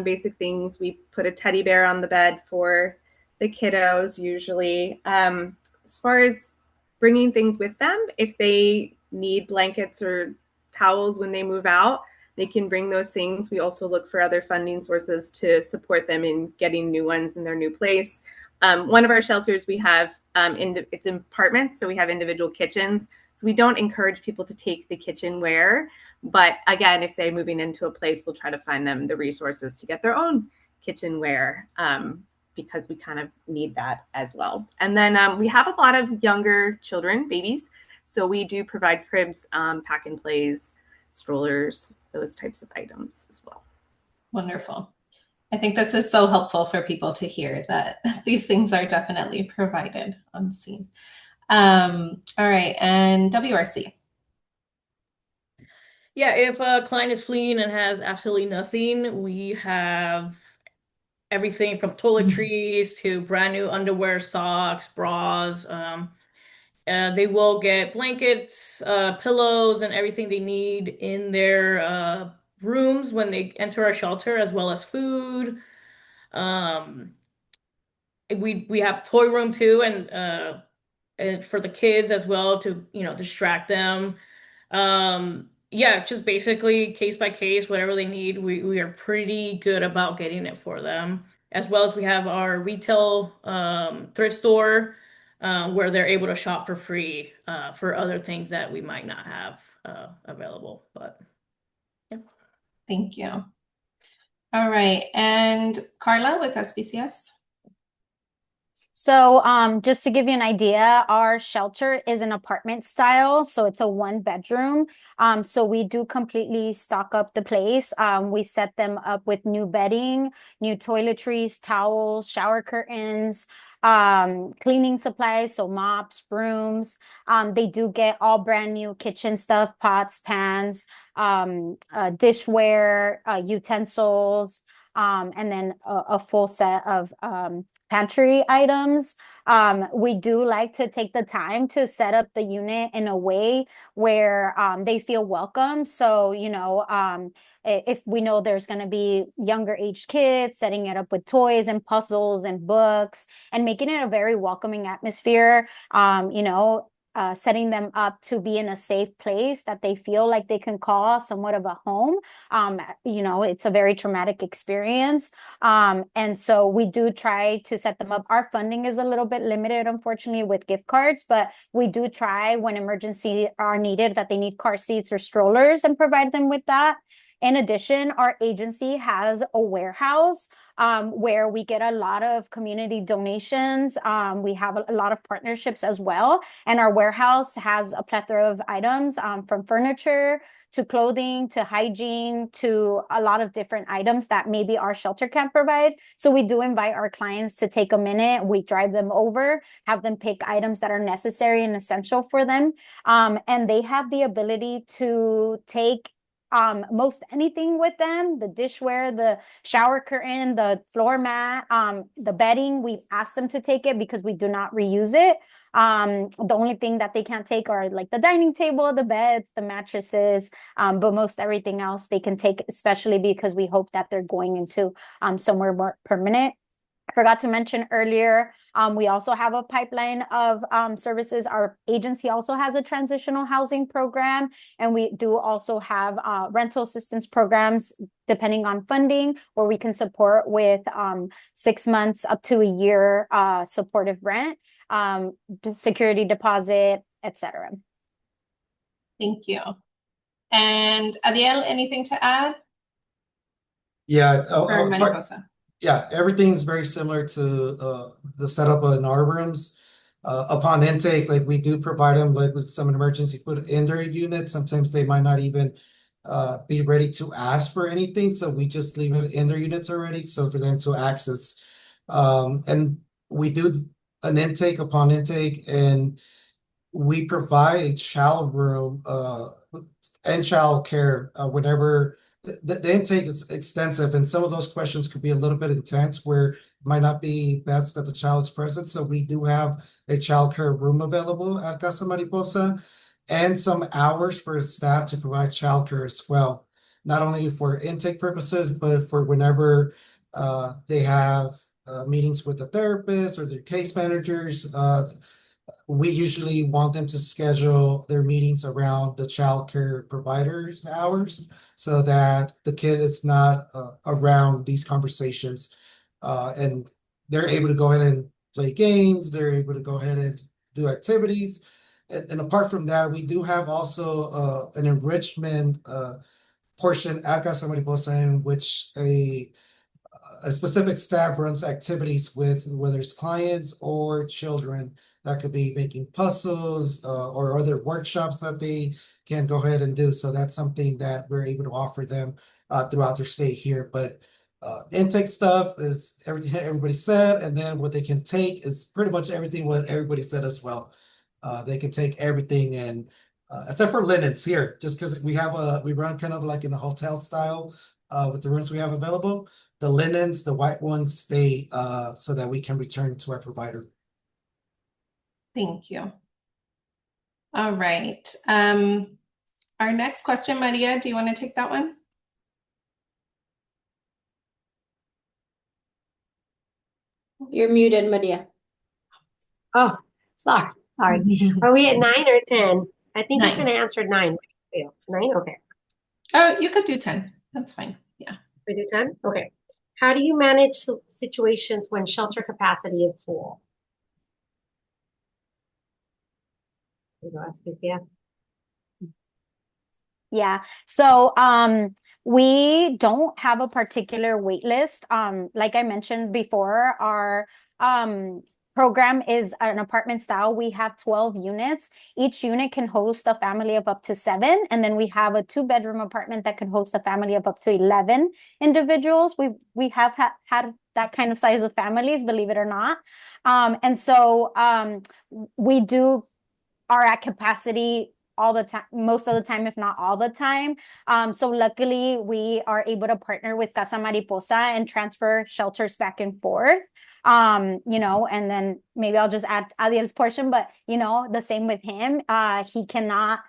basic things. We put a teddy bear on the bed for the kiddos usually. As far as bringing things with them, if they need blankets or towels when they move out, they can bring those things. We also look for other funding sources to support them in getting new ones in their new place. One of our shelters, we have it's in apartments, so we have individual kitchens. So we don't encourage people to take the kitchenware, but again, if they're moving into a place, we'll try to find them the resources to get their own kitchenware, because we kind of need that as well. And then we have a lot of younger children, babies. So we do provide cribs, pack and plays, strollers, those types of items as well. Wonderful. I think this is so helpful for people to hear that these things are definitely provided on scene. All right, and WRC. Yeah, if a client is fleeing and has absolutely nothing, we have everything from toiletries to brand new underwear, socks, bras. They will get blankets, pillows, and everything they need in their rooms when they enter our shelter, as well as food. We have toy room too, and for the kids as well to distract them. Yeah, just basically case by case, whatever they need, we are pretty good about getting it for them. As well as we have our retail thrift store where they're able to shop for free for other things that we might not have available. But yeah. Thank you. All right, and Carla with SBCS. So just to give you an idea, our shelter is an apartment style, so it's a 1-bedroom. So we do completely stock up the place. We set them up with new bedding, new toiletries, towels, shower curtains, cleaning supplies, so mops, brooms. They do get all brand new kitchen stuff, pots, pans, dishware, utensils, and then a full set of pantry items. We do like to take the time to set up the unit in a way where they feel welcome. So, if we know there's going to be younger age kids, setting it up with toys and puzzles and books and making it a very welcoming atmosphere, setting them up to be in a safe place that they feel like they can call somewhat of a home. It's a very traumatic experience. And so we do try to set them up. Our funding is a little bit limited, unfortunately, with gift cards, but we do try when emergency are needed, that they need car seats or strollers, and provide them with that. In addition, our agency has a warehouse where we get a lot of community donations. We have a lot of partnerships as well. And our warehouse has a plethora of items from furniture to clothing to hygiene to a lot of different items that maybe our shelter can't provide. So we do invite our clients to take a minute. We drive them over, have them pick items that are necessary and essential for them. And they have the ability to take most anything with them, the dishware, the shower curtain, the floor mat, the bedding. We've asked them to take it because we do not reuse it. The only thing that they can't take are like the dining table, the beds, the mattresses, but most everything else they can take, especially because we hope that they're going into somewhere more permanent. I forgot to mention earlier, we also have a pipeline of services. Our agency also has a transitional housing program, and we do also have rental assistance programs depending on funding, where we can support with 6 months up to a year supportive rent, security deposit, etc. Thank you. And Adiel, anything to add? Yeah. Or Mariposa? Yeah, everything's very similar to the setup in our rooms. Upon intake, like we do provide them like with some emergency food in their unit. Sometimes they might not even be ready to ask for anything, so we just leave it in their units already, so for them to access. And we do an intake upon intake, and we provide a child room and child care whenever the intake is extensive, and some of those questions could be a little bit intense where it might not be best that the child is present. So we do have a child care room available at Casa Mariposa and some hours for staff to provide child care as well, not only for intake purposes, but for whenever they have meetings with the therapist or their case managers. We usually want them to schedule their meetings around the child care providers' hours so that the kid is not around these conversations. And they're able to go ahead and play games, they're able to go ahead and do activities. And apart from that, we do have also an enrichment portion at Casa Mariposa in which a specific staff runs activities with whether it's clients or children that could be making puzzles or other workshops that they can go ahead and do. So that's something that we're able to offer them throughout their stay here. But intake stuff is everything everybody said, and then what they can take is pretty much everything what everybody said as well. They can take everything, and except for linens here, just because we run kind of like in a hotel style with the rooms we have available. The linens, the white ones, stay so that we can return to our provider. Thank you. All right. Our next question, Maria, do you want to take that one? You're muted, Maria. Oh, sorry. Are we at 9 or 10? I think he's 9. going to answer 9. 9? Okay. Oh, you could do 10. That's fine. Yeah. We do 10? Okay. How do you manage situations when shelter capacity is full? You go, SBCS. Yeah. So we don't have a particular wait list. Like I mentioned before, our program is an apartment style. We have 12 units. Each unit can host a family of up to 7. And then we have a 2-bedroom apartment that can host a family of up to 11 individuals. We have had that kind of size of families, believe it or not. And so we are at capacity all the time, most of the time, if not all the time. So luckily, we are able to partner with Casa Mariposa and transfer shelters back and forth. And then maybe I'll just add Adiel's portion, but the same with him. He cannot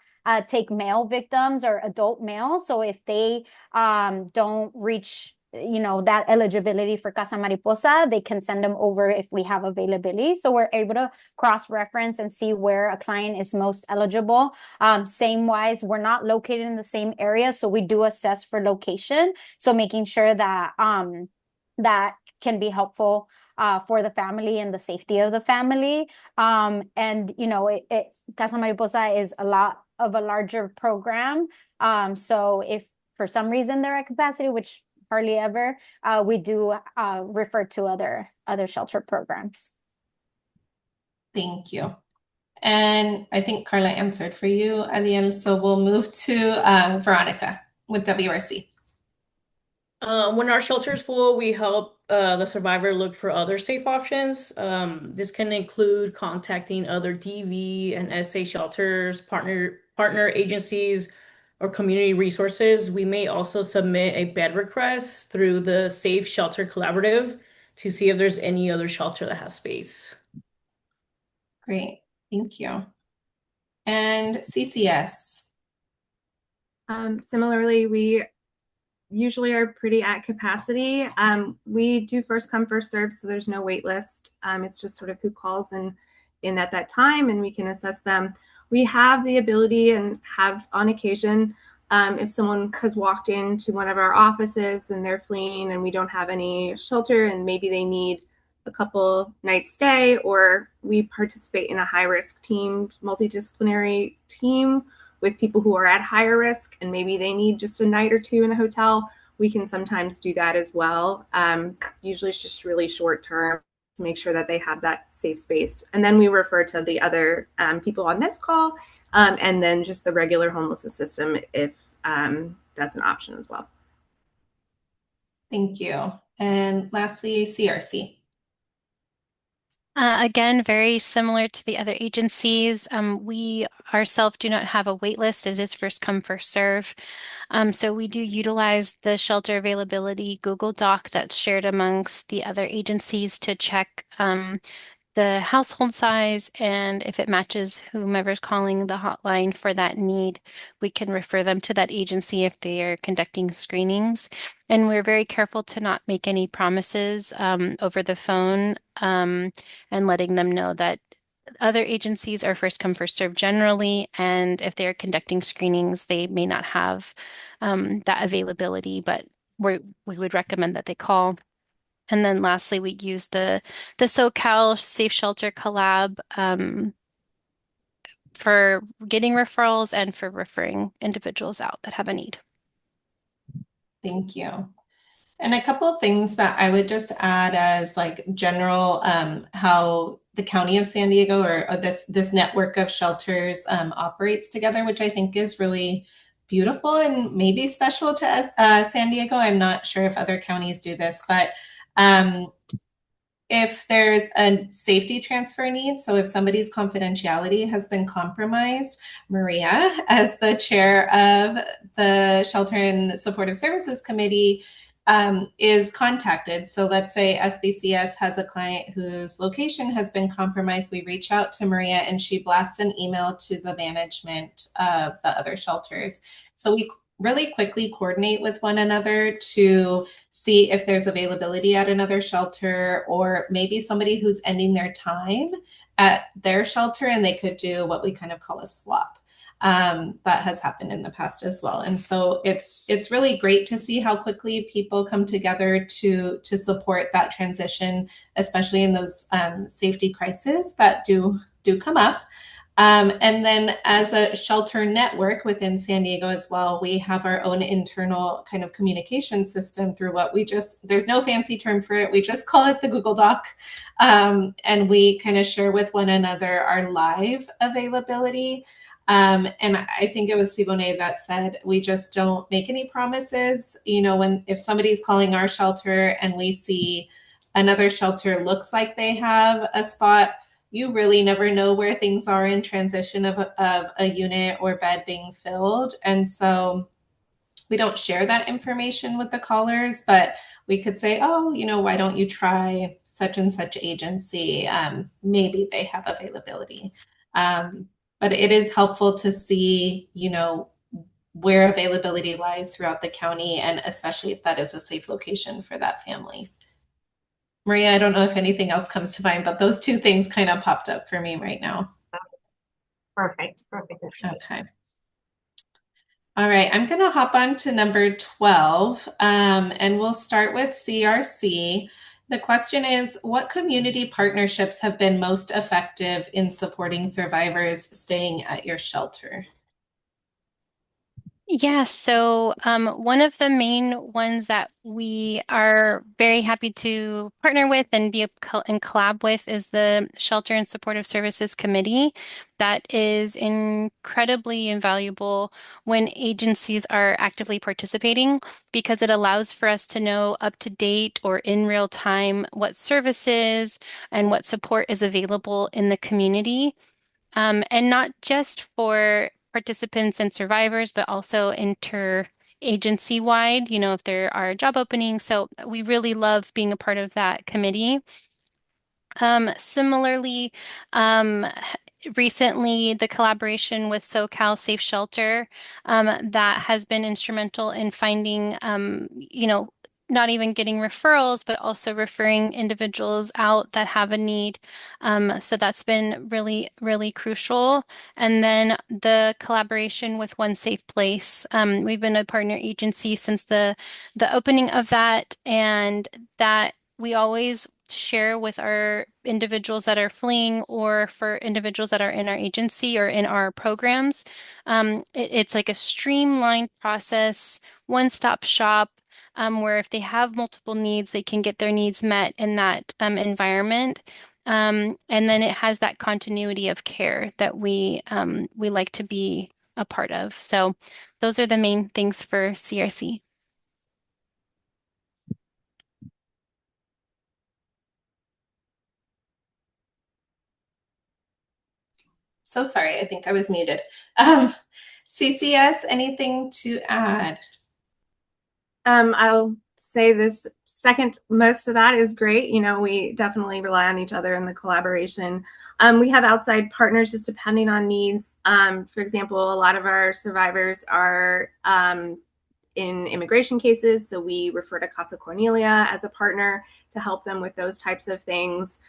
take male victims or adult males. So if they don't reach that eligibility for Casa Mariposa, they can send them over if we have availability. So we're able to cross-reference and see where a client is most eligible. Same wise, we're not located in the same area, so we do assess for location. So making sure that that can be helpful for the family and the safety of the family. And Casa Mariposa is a lot of a larger program. So if for some reason they're at capacity, which hardly ever, we do refer to other shelter programs. Thank you. And I think Carla answered for you at the end, so we'll move to Veronica with WRC. When our shelter is full, we help the survivor look for other safe options. This can include contacting other DV and SA shelters, partner agencies, or community resources, we may also submit a bed request through the Safe Shelter Collaborative to see if there's any other shelter that has space. Great, thank you. And CCS. Similarly, we usually are pretty at capacity. We do first come, first serve, so there's no wait list. It's just sort of who calls in at that time, and we can assess them. We have the ability and have on occasion, if someone has walked into one of our offices and they're fleeing and we don't have any shelter and maybe they need a couple nights stay, or we participate in a high-risk team, multidisciplinary team with people who are at higher risk and maybe they need just a night or two in a hotel, we can sometimes do that as well. Usually it's just really short term to make sure that they have that safe space. And then we refer to the other people on this call, and then just the regular homelessness system if that's an option as well. Thank you. And lastly, CRC. Again, very similar to the other agencies. We ourselves do not have a wait list. It is first come, first serve. So we do utilize the shelter availability Google Doc that's shared amongst the other agencies to check the household size, and if it matches whomever's calling the hotline for that need, we can refer them to that agency if they are conducting screenings. And we're very careful to not make any promises over the phone, and letting them know that other agencies are first come, first serve generally, and if they're conducting screenings, they may not have that availability, but we would recommend that they call. And then lastly, we use the SoCal Safe Shelter Collab for getting referrals and for referring individuals out that have a need. Thank you. And a couple of things that I would just add as like general how the County of San Diego or this network of shelters operates together, which I think is really beautiful and maybe special to San Diego. I'm not sure if other counties do this, but if there's a safety transfer need, so if somebody's confidentiality has been compromised, Maria, as the chair of the Shelter and Supportive Services Committee, is contacted. So let's say SBCS has a client whose location has been compromised. We reach out to Maria and she blasts an email to the management of the other shelters. So we really quickly coordinate with one another to see if there's availability at another shelter, or maybe somebody who's ending their time at their shelter and they could do what we kind of call a swap. That has happened in the past as well. And so it's really great to see how quickly people come together to support that transition, especially in those safety crises that do come up. And then as a shelter network within San Diego as well, we have our own internal kind of communication system through what there's no fancy term for it. We just call it the Google Doc. And we kind of share with one another our live availability. And I think it was Siboney that said, we just don't make any promises. You know, if somebody's calling our shelter and we see another shelter looks like they have a spot, you really never know where things are in transition of a unit or bed being filled. And so we don't share that information with the callers, but we could say, oh, you know, why don't you try such and such agency? Maybe they have availability. But it is helpful to see, you know, where availability lies throughout the county, and especially if that is a safe location for that family. Maria, I don't know if anything else comes to mind, but those two things kind of popped up for me right now. Perfect. Okay. All right, I'm going to hop on to number 12, and we'll start with CRC. The question is, what community partnerships have been most effective in supporting survivors staying at your shelter? Yeah, so one of the main ones that we are very happy to partner with and be and collab with is the Shelter and Supportive Services Committee. That is incredibly invaluable when agencies are actively participating, because it allows for us to know up to date or in real time what services and what support is available in the community. And not just for participants and survivors, but also interagency wide, if there are job openings. So we really love being a part of that committee. Similarly, recently the collaboration with SoCal Safe Shelter that has been instrumental in finding, not even getting referrals, but also referring individuals out that have a need. So that's been really, really crucial. And then the collaboration with One Safe Place. We've been a partner agency since the opening of that, and that we always share with our individuals that are fleeing or for individuals that are in our agency or in our programs. It's like a streamlined process, one-stop shop, where if they have multiple needs, they can get their needs met in that environment. And then it has that continuity of care that we like to be a part of. So those are the main things for CRC. So sorry, I think I was muted. CCS, anything to add? I'll say this second most of that is great. We definitely rely on each other in the collaboration. We have outside partners just depending on needs. For example, a lot of our survivors are in immigration cases, so we refer to Casa Cornelia as a partner to help them with those types of things.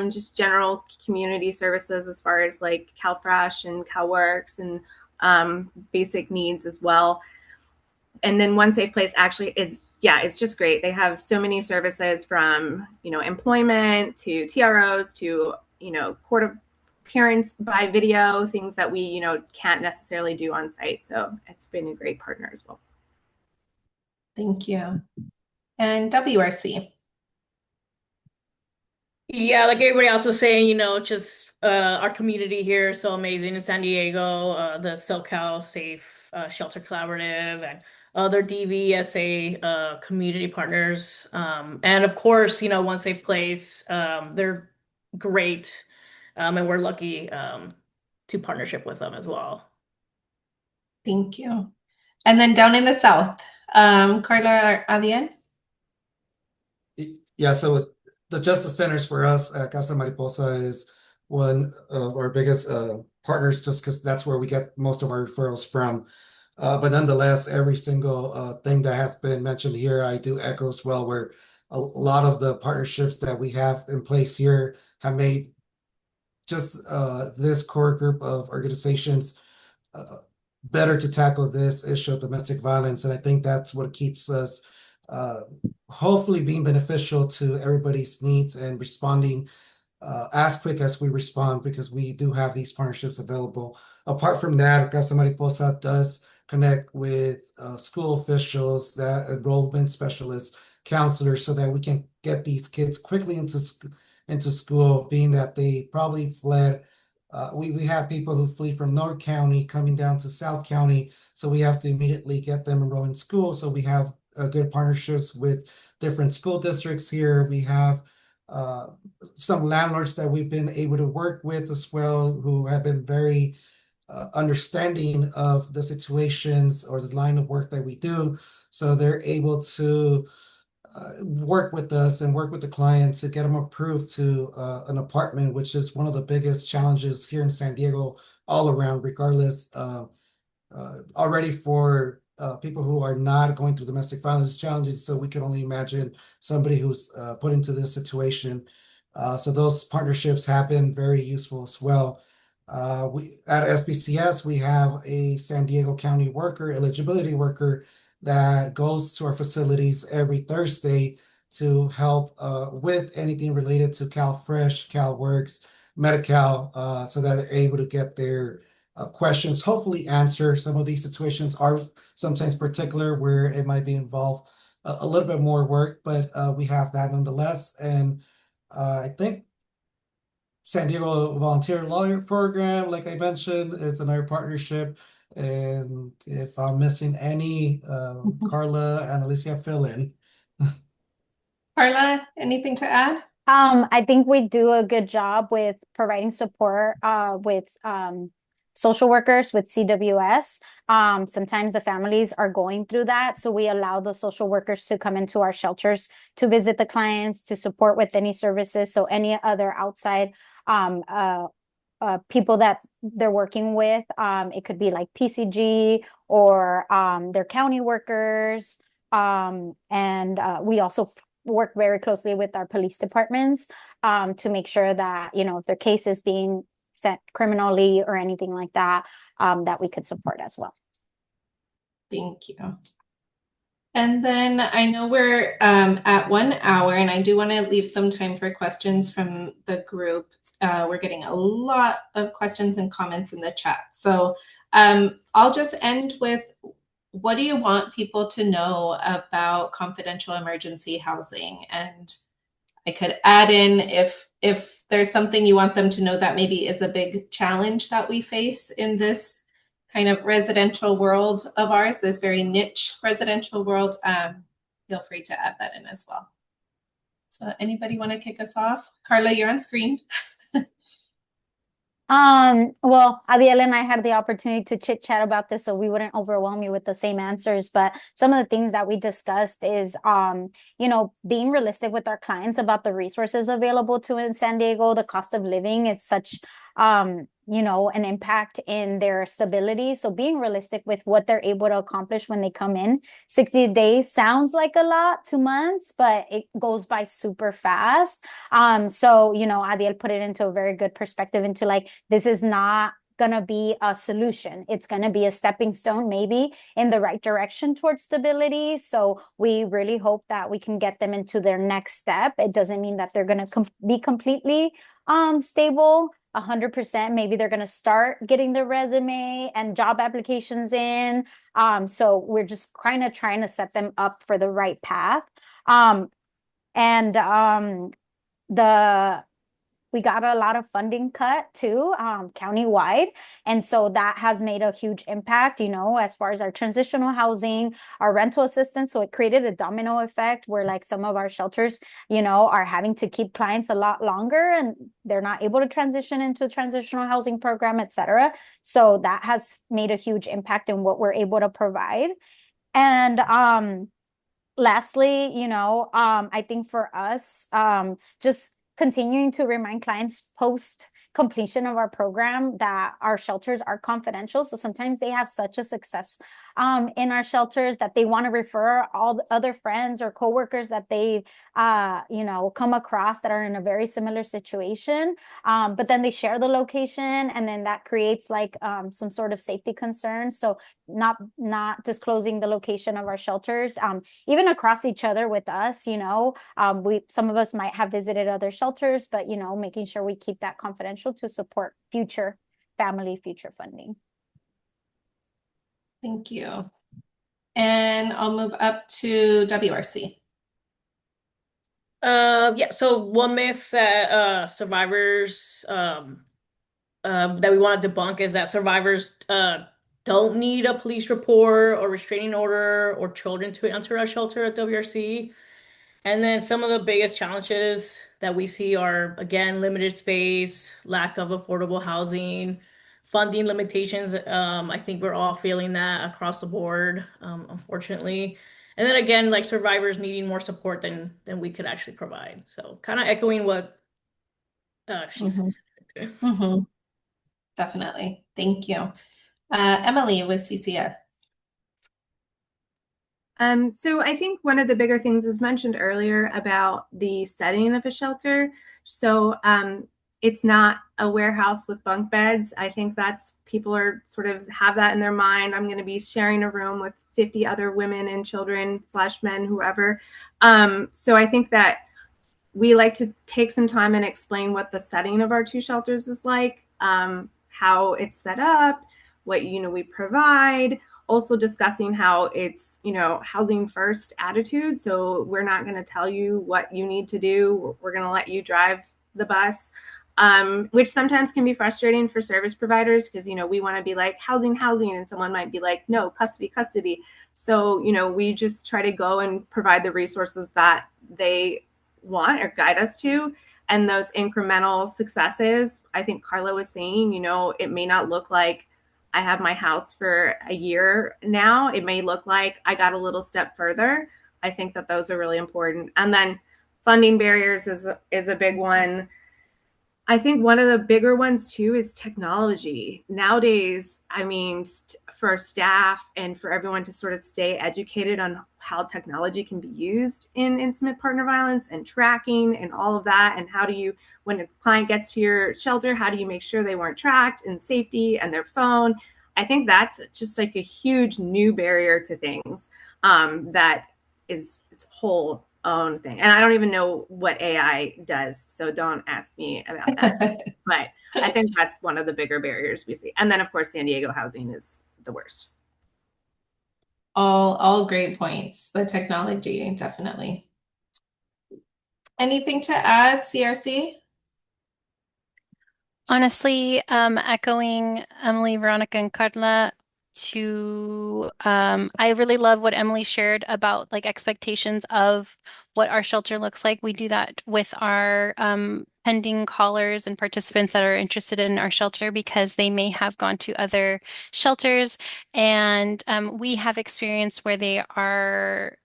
Just general community services as far as like CalFresh and CalWorks and basic needs as well. And then One Safe Place actually is, it's just great. They have so many services from, employment to TROs to, court appearance by video, things that we, can't necessarily do on site. So it's been a great partner as well. Thank you. And WRC. Yeah, like everybody else was saying, just our community here is so amazing in San Diego, the SoCal Safe Shelter Collaborative and other DVSA community partners. And of course, One Safe Place, they're great. And we're lucky to partnership with them as well. Thank you. And then down in the south, Carla Adien. Yeah, so the Justice Centers for us, Casa Mariposa is one of our biggest partners just because that's where we get most of our referrals from. But nonetheless, every single thing that has been mentioned here, I do echo as well, where a lot of the partnerships that we have in place here have made just this core group of organizations better to tackle this issue of domestic violence. And I think that's what keeps us hopefully being beneficial to everybody's needs and responding as quick as we respond, because we do have these partnerships available. Apart from that, Casa Mariposa does connect with school officials, that enrollment specialists, counselors, so that we can get these kids quickly into school, being that they probably fled. We have people who flee from North County coming down to South County, so we have to immediately get them enrolled in school. So we have good partnerships with different school districts here. We have some landlords that we've been able to work with as well, who have been very understanding of the situations or the line of work that we do. So they're able to work with us and work with the client to get them approved to an apartment, which is one of the biggest challenges here in San Diego all around, regardless. Already for people who are not going through domestic violence challenges, so we can only imagine somebody who's put into this situation. So those partnerships have been very useful as well. We at SBCS, we have a San Diego County worker, eligibility worker, that goes to our facilities every Thursday to help with anything related to CalFresh, CalWorks, Medi-Cal, so that they're able to get their questions hopefully answer. Some of these situations are sometimes particular where it might be involved a little bit more work, but we have that nonetheless. And I think San Diego Volunteer Lawyer Program, like I mentioned, it's another partnership. And if I'm missing any, Carla, Analicia, fill in. Carla, anything to add? I think we do a good job with providing support with social workers with CWS. Sometimes the families are going through that. So we allow the social workers to come into our shelters to visit the clients, to support with any services. So any other outside people that they're working with, it could be like PCG or their county workers. And we also work very closely with our police departments to make sure that, you know, if their case is being sent criminally or anything like that, that we could support as well. Thank you. And then I know we're at 1 hour, and I do want to leave some time for questions from the group. We're getting a lot of questions and comments in the chat. So I'll just end with, what do you want people to know about confidential emergency housing? And I could add in, if there's something you want them to know that maybe is a big challenge that we face in this kind of residential world of ours, this very niche residential world, feel free to add that in as well. So anybody want to kick us off? Carla, you're on screen. Well, Adiel and I had the opportunity to chit chat about this, so we wouldn't overwhelm you with the same answers. But some of the things that we discussed is, you know, being realistic with our clients about the resources available to in San Diego. The cost of living is such, you know, an impact in their stability. So being realistic with what they're able to accomplish when they come in. 60 days sounds like a lot, 2 months, but it goes by super fast. So, you know, Adiel put it into a very good perspective into like, this is not gonna be a solution. It's gonna be a stepping stone, maybe in the right direction towards stability. So we really hope that we can get them into their next step. It doesn't mean that they're gonna be completely stable 100%. Maybe they're gonna start getting their resume and job applications in. So we're just kind of trying to set them up for the right path. We got a lot of funding cut too, countywide. And so that has made a huge impact, you know, as far as our transitional housing, our rental assistance. So it created a domino effect where like some of our shelters, you know, are having to keep clients a lot longer and they're not able to transition into a transitional housing program, et cetera. So that has made a huge impact in what we're able to provide. And lastly, you know, I think for us, just continuing to remind clients post completion of our program that our shelters are confidential. So sometimes they have such a success in our shelters that they want to refer all the other friends or coworkers that they've you know, come across that are in a very similar situation. But then they share the location, and then that creates like some sort of safety concerns. So not disclosing the location of our shelters, even across each other with us, you know, some of us might have visited other shelters, but you know, making sure we keep that confidential to support future family, future funding. Thank you. And I'll move up to WRC. Yeah, so one myth that survivors that we want to debunk is that survivors don't need a police report or restraining order or children to enter a shelter at WRC. And then some of the biggest challenges that we see are, again, limited space, lack of affordable housing, funding limitations. I think we're all feeling that across the board, unfortunately. And then again, like survivors needing more support than we could actually provide. So kind of echoing what she said. Definitely. Thank you. Emily with CCS. So I think one of the bigger things was mentioned earlier about the setting of a shelter. So it's not a warehouse with bunk beds. I think that's, people are sort of have that in their mind. I'm going to be sharing a room with 50 other women and children / men, whoever. So I think that we like to take some time and explain what the setting of our 2 shelters is like, how it's set up, what, you know, we provide. Also discussing how it's, you know, housing first attitude. So we're not going to tell you what you need to do. We're going to let you drive the bus, which sometimes can be frustrating for service providers because, you know, we want to be like housing, and someone might be like, no, custody. So, you know, we just try to go and provide the resources that they want or guide us to. and those incremental successes. I think Carla was saying, it may not look like I have my house for a year now. It may look like I got a little step further. I think that those are really important. And then funding barriers is a big one. I think one of the bigger ones too is technology. Nowadays, I mean, for staff and for everyone to sort of stay educated on how technology can be used in intimate partner violence and tracking and all of that. And how do you, when a client gets to your shelter, how do you make sure they weren't tracked and safety and their phone? I think that's just like a huge new barrier to things that is its whole own thing. And I don't even know what AI does, so don't ask me about that. But I think that's one of the bigger barriers we see. And then, of course, San Diego housing is the worst. All great points. The technology, definitely. Anything to add, CRC? Honestly, echoing Emily, Veronica, and Carla, I really love what Emily shared about like expectations of what our shelter looks like. We do that with our pending callers and participants that are interested in our shelter because they may have gone to other shelters, and we have experienced where they are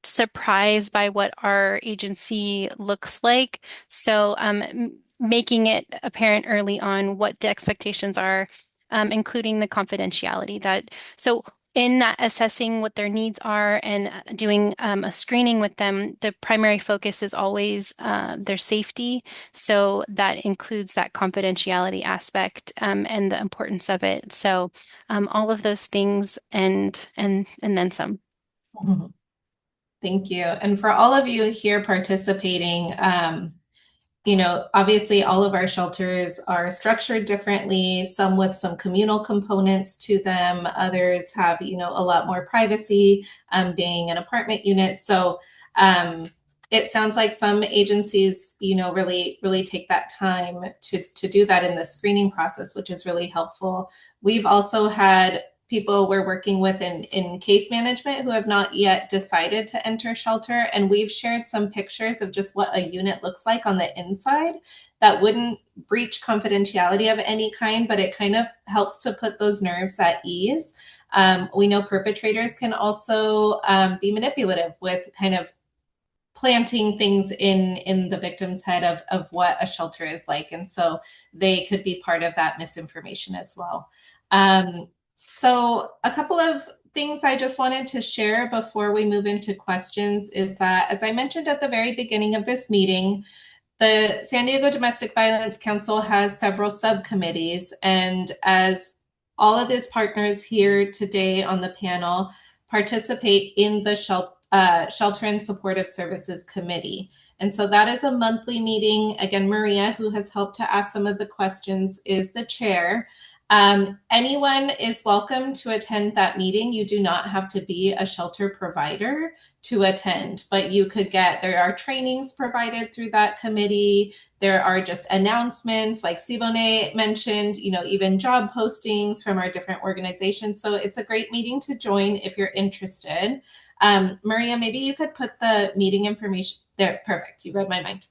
surprised by what our agency looks like. So making it apparent early on what the expectations are, including the confidentiality so in that assessing what their needs are and doing a screening with them, the primary focus is always their safety. So that includes that confidentiality aspect and the importance of it. So all of those things and then some. Mm-hmm. Thank you. And for all of you here participating, obviously all of our shelters are structured differently, some with some communal components to them. Others have, a lot more privacy, being an apartment unit. So it sounds like some agencies, really, really take that time to do that in the screening process, which is really helpful. We've also had people we're working with in case management who have not yet decided to enter shelter. And we've shared some pictures of just what a unit looks like on the inside that wouldn't breach confidentiality of any kind, but it kind of helps to put those nerves at ease. We know perpetrators can also be manipulative with kind of planting things in the victim's head of what a shelter is like. And so they could be part of that misinformation as well. So a couple of things I just wanted to share before we move into questions is that, as I mentioned at the very beginning of this meeting, the San Diego Domestic Violence Council has several subcommittees. And as all of these partners here today on the panel participate in the Shelter and Supportive Services Committee. And so that is a monthly meeting. Again, Maria, who has helped to ask some of the questions, is the chair. Anyone is welcome to attend that meeting. You do not have to be a shelter provider to attend, but there are trainings provided through that committee. There are just announcements like Sibone mentioned, even job postings from our different organizations. So it's a great meeting to join if you're interested. Maria, maybe you could put the meeting information there. Perfect. You read my mind.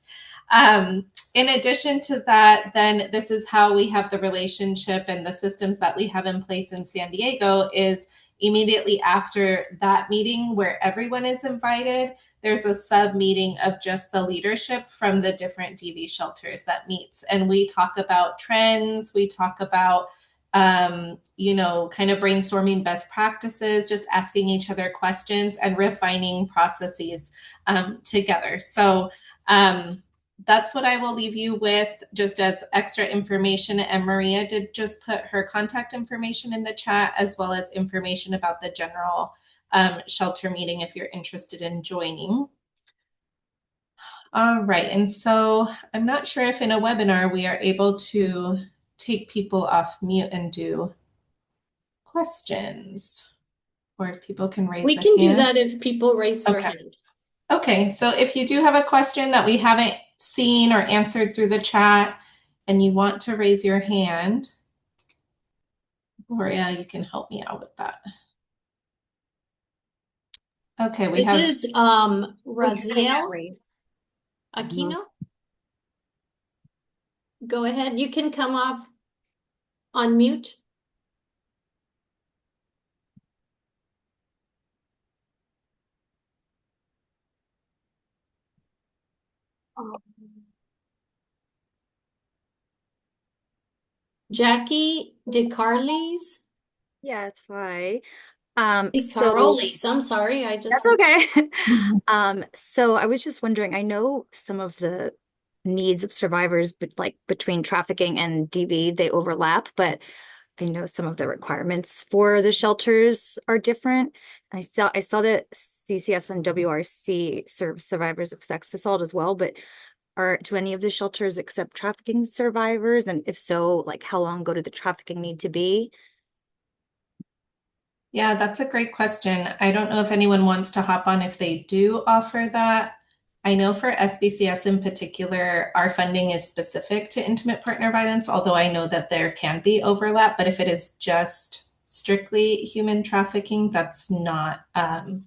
In addition to that, then this is how we have the relationship and the systems that we have in place in San Diego is immediately after that meeting where everyone is invited, there's a sub meeting of just the leadership from the different DV shelters that meets. And we talk about trends, we talk about kind of brainstorming best practices, just asking each other questions and refining processes together. So that's what I will leave you with just as extra information. And Maria did just put her contact information in the chat, as well as information about the general shelter meeting if you're interested in joining. All right. And so I'm not sure if in a webinar we are able to take people off mute and do questions, or if people can raise We their can do hand. that if people raise their hand. Okay, so if you do have a question that we haven't seen or answered through the chat and you want to raise your hand, Gloria, you can help me out with that. Okay, This is Raziel. Aquino? Go ahead. You can come off on mute. Jackie DeCarlis? Yes, hi. So DeCarolis, I'm sorry, I just. that's okay. So I was just wondering, I know some of the needs of survivors, but like between trafficking and DV, they overlap, but I know some of the requirements for the shelters are different. I saw that CCS and WRC serve survivors of sex assault as well, but do any of the shelters accept trafficking survivors? And if so, like how long ago did the trafficking need to be? Yeah, that's a great question. I don't know if anyone wants to hop on if they do offer that. I know for SBCS in particular, our funding is specific to intimate partner violence, although I know that there can be overlap. But if it is just strictly human trafficking, that's not an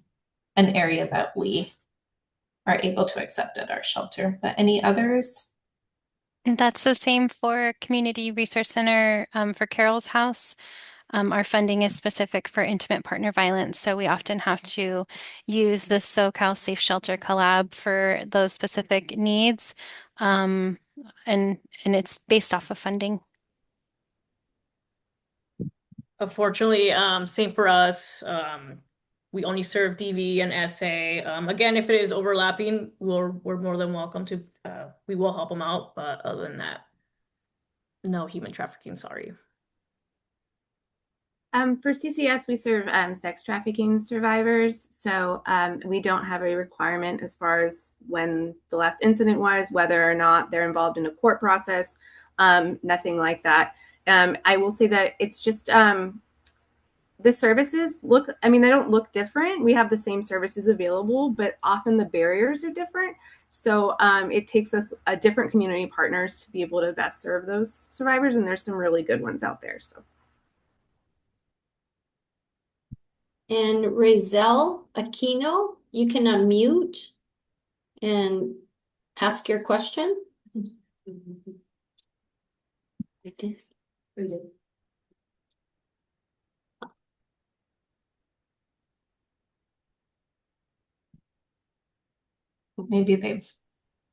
area that we are able to accept at our shelter. But any others? And that's the same for Community Resource Center for Carol's House. Our funding is specific for intimate partner violence, so we often have to use the SoCal Safe Shelter collab for those specific needs, and it's based off of funding. Unfortunately, same for us. We only serve DV and SA. Again, if it is overlapping, we're more than welcome to. We will help them out, but other than that, no human trafficking. Sorry. For CCS, we serve sex trafficking survivors. So we don't have a requirement as far as when the last incident was, whether or not they're involved in a court process, nothing like that. I will say that it's just the services look, I mean, they don't look different. We have the same services available, but often the barriers are different. So it takes us different community partners to be able to best serve those survivors. And there's some really good ones out there. So. And Razel Aquino, you can unmute and ask your question. I did. Maybe they've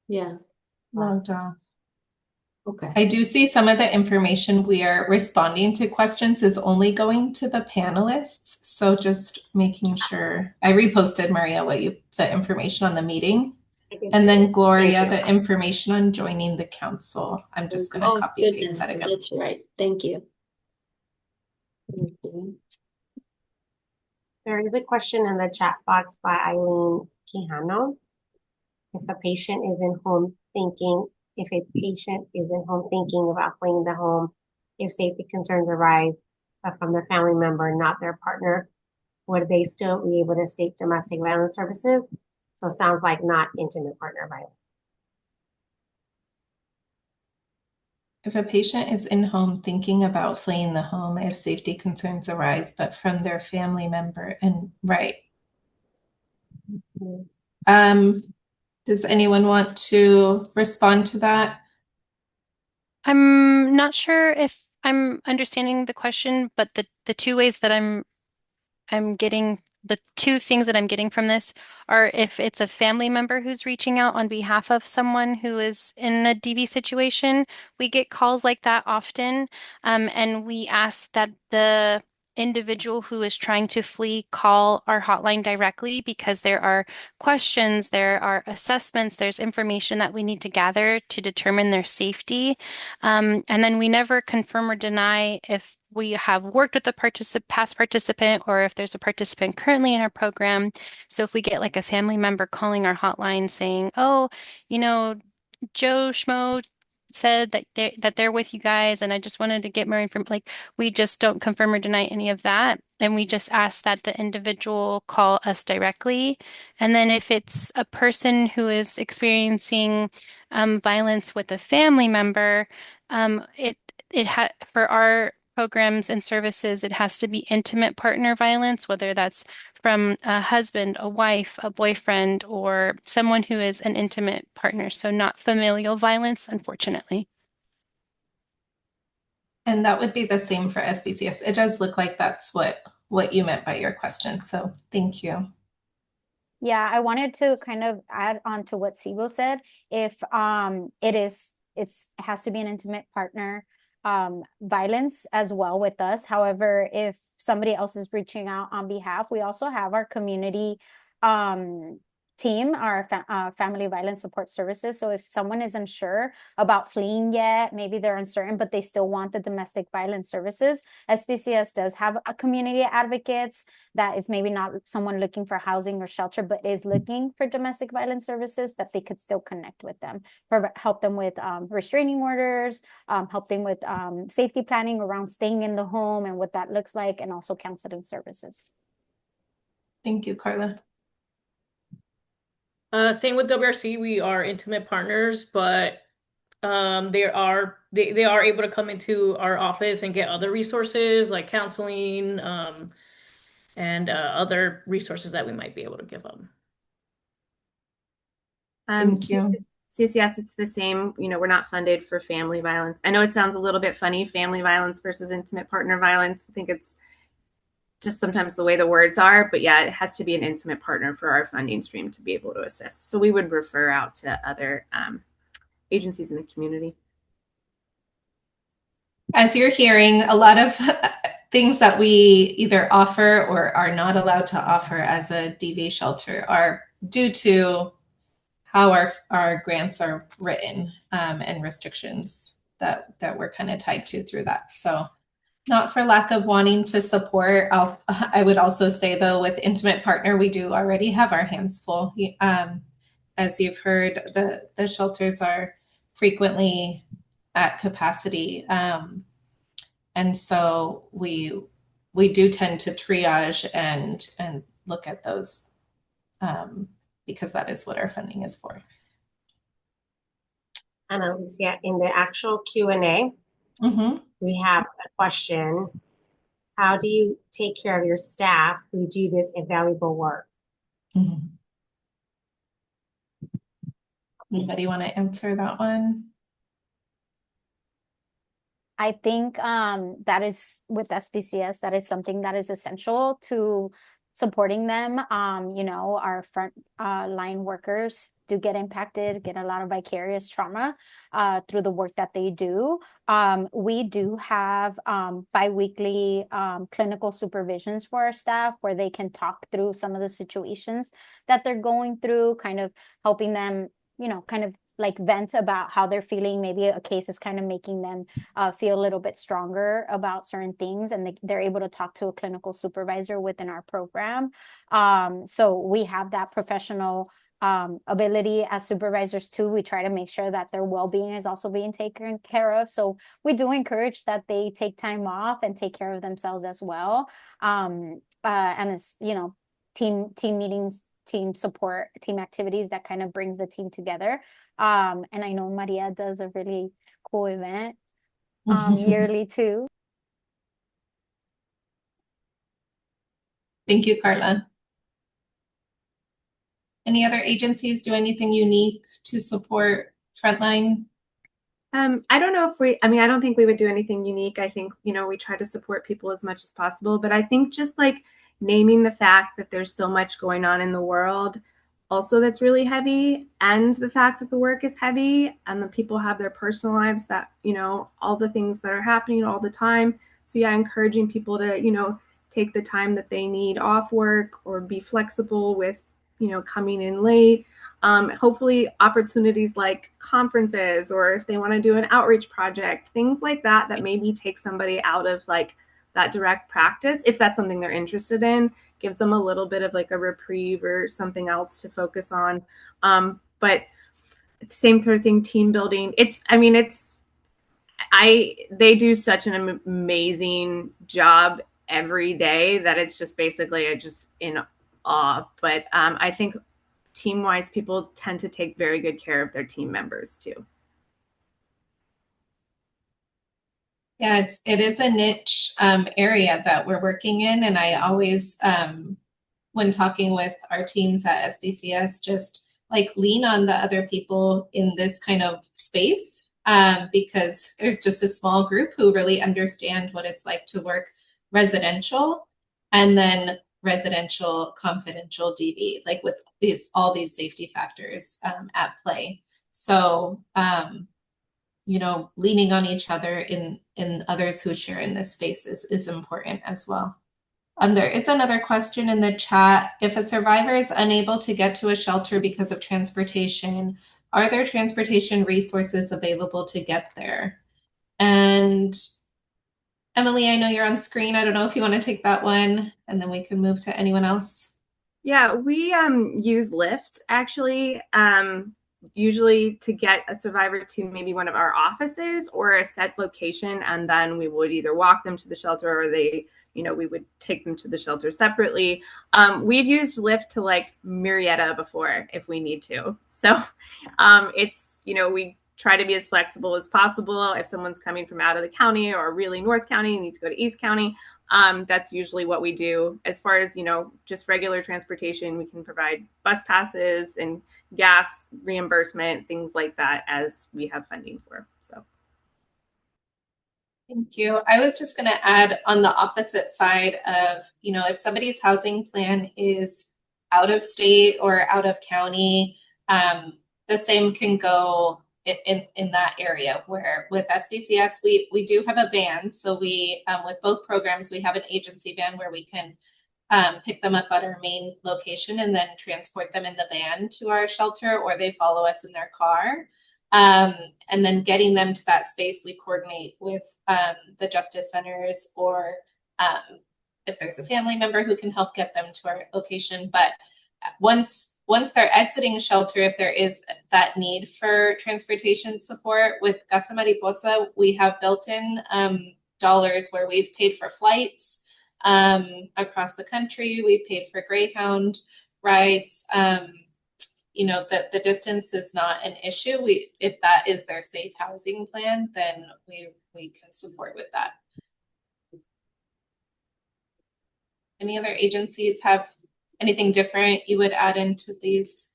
Yeah. logged off. Okay. I do see some of the information we are responding to questions is only going to the panelists. So just making sure I reposted Maria the information on the meeting. And then Gloria, the information on joining the council. I'm just going to copy paste that again. That's right. Thank you. There is a question in the chat box by Eileen Quijano. If a patient is in home thinking, about fleeing the home, if safety concerns arise from the family member, not their partner, would they still be able to seek domestic violence services? So it sounds like not intimate partner violence. If a patient is in home thinking about fleeing the home, if safety concerns arise, but from their family member, and right. Does anyone want to respond to that? I'm not sure if I'm understanding the question, but the two ways that I'm getting the two things that I'm getting from this are if it's a family member who's reaching out on behalf of someone who is in a DV situation, we get calls like that often. And we ask that the individual who is trying to flee call our hotline directly because there are questions, there are assessments, there's information that we need to gather to determine their safety. And then we never confirm or deny if we have worked with a past participant or if there's a participant currently in our program. So if we get like a family member calling our hotline saying, oh, Joe Schmo said that they're with you guys and I just wanted to get more information, like we just don't confirm or deny any of that. And we just ask that the individual call us directly. And then if it's a person who is experiencing violence with a family member, for our programs and services, it has to be intimate partner violence, whether that's from a husband, a wife, a boyfriend, or someone who is an intimate partner. So not familial violence, unfortunately. And that would be the same for SBCS. It does look like that's what you meant by your question. So thank you. Yeah, I wanted to kind of add on to what Sibo said. If it has to be an intimate partner violence as well with us. However, if somebody else is reaching out on behalf, we also have our community team, our family violence support services. So if someone is unsure about fleeing yet, maybe they're uncertain, but they still want the domestic violence services, SBCS does have a community advocates that is maybe not someone looking for housing or shelter, but is looking for domestic violence services, that they could still connect with them, help them with restraining orders, help them with safety planning around staying in the home and what that looks like, and also counseling services. Thank you, Carla. Same with WRC, we are intimate partners, but they are able to come into our office and get other resources like counseling, and other resources that we might be able to give them. Thank you. CCS, it's the same. We're not funded for family violence. I know it sounds a little bit funny, family violence versus intimate partner violence. I think it's just sometimes the way the words are, but yeah, it has to be an intimate partner for our funding stream to be able to assist. So we would refer out to other agencies in the community. As you're hearing, a lot of things that we either offer or are not allowed to offer as a DV shelter are due to how our grants are written, and restrictions that we're kind of tied to through that. So not for lack of wanting to support. I would also say, though, with intimate partner, we do already have our hands full. As you've heard, the shelters are frequently at capacity, and so we do tend to triage and look at those, because that is what our funding is for. Analicia, in the actual Q&A, we have a question. How do you take care of your staff who do this invaluable work? Anybody want to answer that one? I think that is with SBCS, that is something that is essential to supporting them. Our front line workers do get impacted, get a lot of vicarious trauma through the work that they do. We do have biweekly clinical supervisions for our staff where they can talk through some of the situations that they're going through, kind of helping them, kind of like vent about how they're feeling. Maybe a case is kind of making them feel a little bit stronger about certain things, and they're able to talk to a clinical supervisor within our program. So we have that professional ability as supervisors too. We try to make sure that their well-being is also being taken care of. So we do encourage that they take time off and take care of themselves as well. And it's, team meetings, team support, team activities that kind of brings the team together. And I know Maria does a really cool event yearly too. Thank you, Carla. Any other agencies do anything unique to support frontline? I don't know if I don't think we would do anything unique. I think, we try to support people as much as possible, but I think just like naming the fact that there's so much going on in the world also that's really heavy, and the fact that the work is heavy and the people have their personal lives, that, all the things that are happening all the time. So yeah, encouraging people to, take the time that they need off work or be flexible with, coming in late. Hopefully opportunities like conferences, or if they want to do an outreach project, things like that maybe take somebody out of like that direct practice, if that's something they're interested in, gives them a little bit of like a reprieve or something else to focus on. But same sort of thing, team building. They do such an amazing job every day that it's just basically just in awe. But I think team-wise, people tend to take very good care of their team members too. Yeah, it is a niche area that we're working in, and I always, when talking with our teams at SBCS, just like lean on the other people in this kind of space, because there's just a small group who really understand what it's like to work residential and then residential confidential DV, like with all these safety factors at play. So leaning on each other in others who share in this space is important as well. There is another question in the chat. If a survivor is unable to get to a shelter because of transportation, are there transportation resources available to get there? And Emily, I know you're on screen. I don't know if you want to take that one, and then we can move to anyone else. Yeah, we use Lyft actually, usually to get a survivor to maybe one of our offices or a set location, and then we would either walk them to the shelter or we would take them to the shelter separately. We've used Lyft to like Murrieta before if we need to. So it's, we try to be as flexible as possible. If someone's coming from out of the county or really North County and need to go to East County, that's usually what we do. As far as, just regular transportation, we can provide bus passes and gas reimbursement, things like that as we have funding for. So. Thank you. I was just going to add on the opposite side of, if somebody's housing plan is out of state or out of county, the same can go in that area, where with SBCS, we do have a van. So we, with both programs, we have an agency van where we can pick them up at our main location and then transport them in the van to our shelter, or they follow us in their car. And then getting them to that space, we coordinate with the justice centers, or if there's a family member who can help get them to our location. But once they're exiting shelter, if there is that need for transportation support, with Casa Mariposa, we have built-in dollars where we've paid for flights across the country. We've paid for Greyhound rides. The distance is not an issue. If that is their safe housing plan, then we can support with that. Any other agencies have anything different you would add into these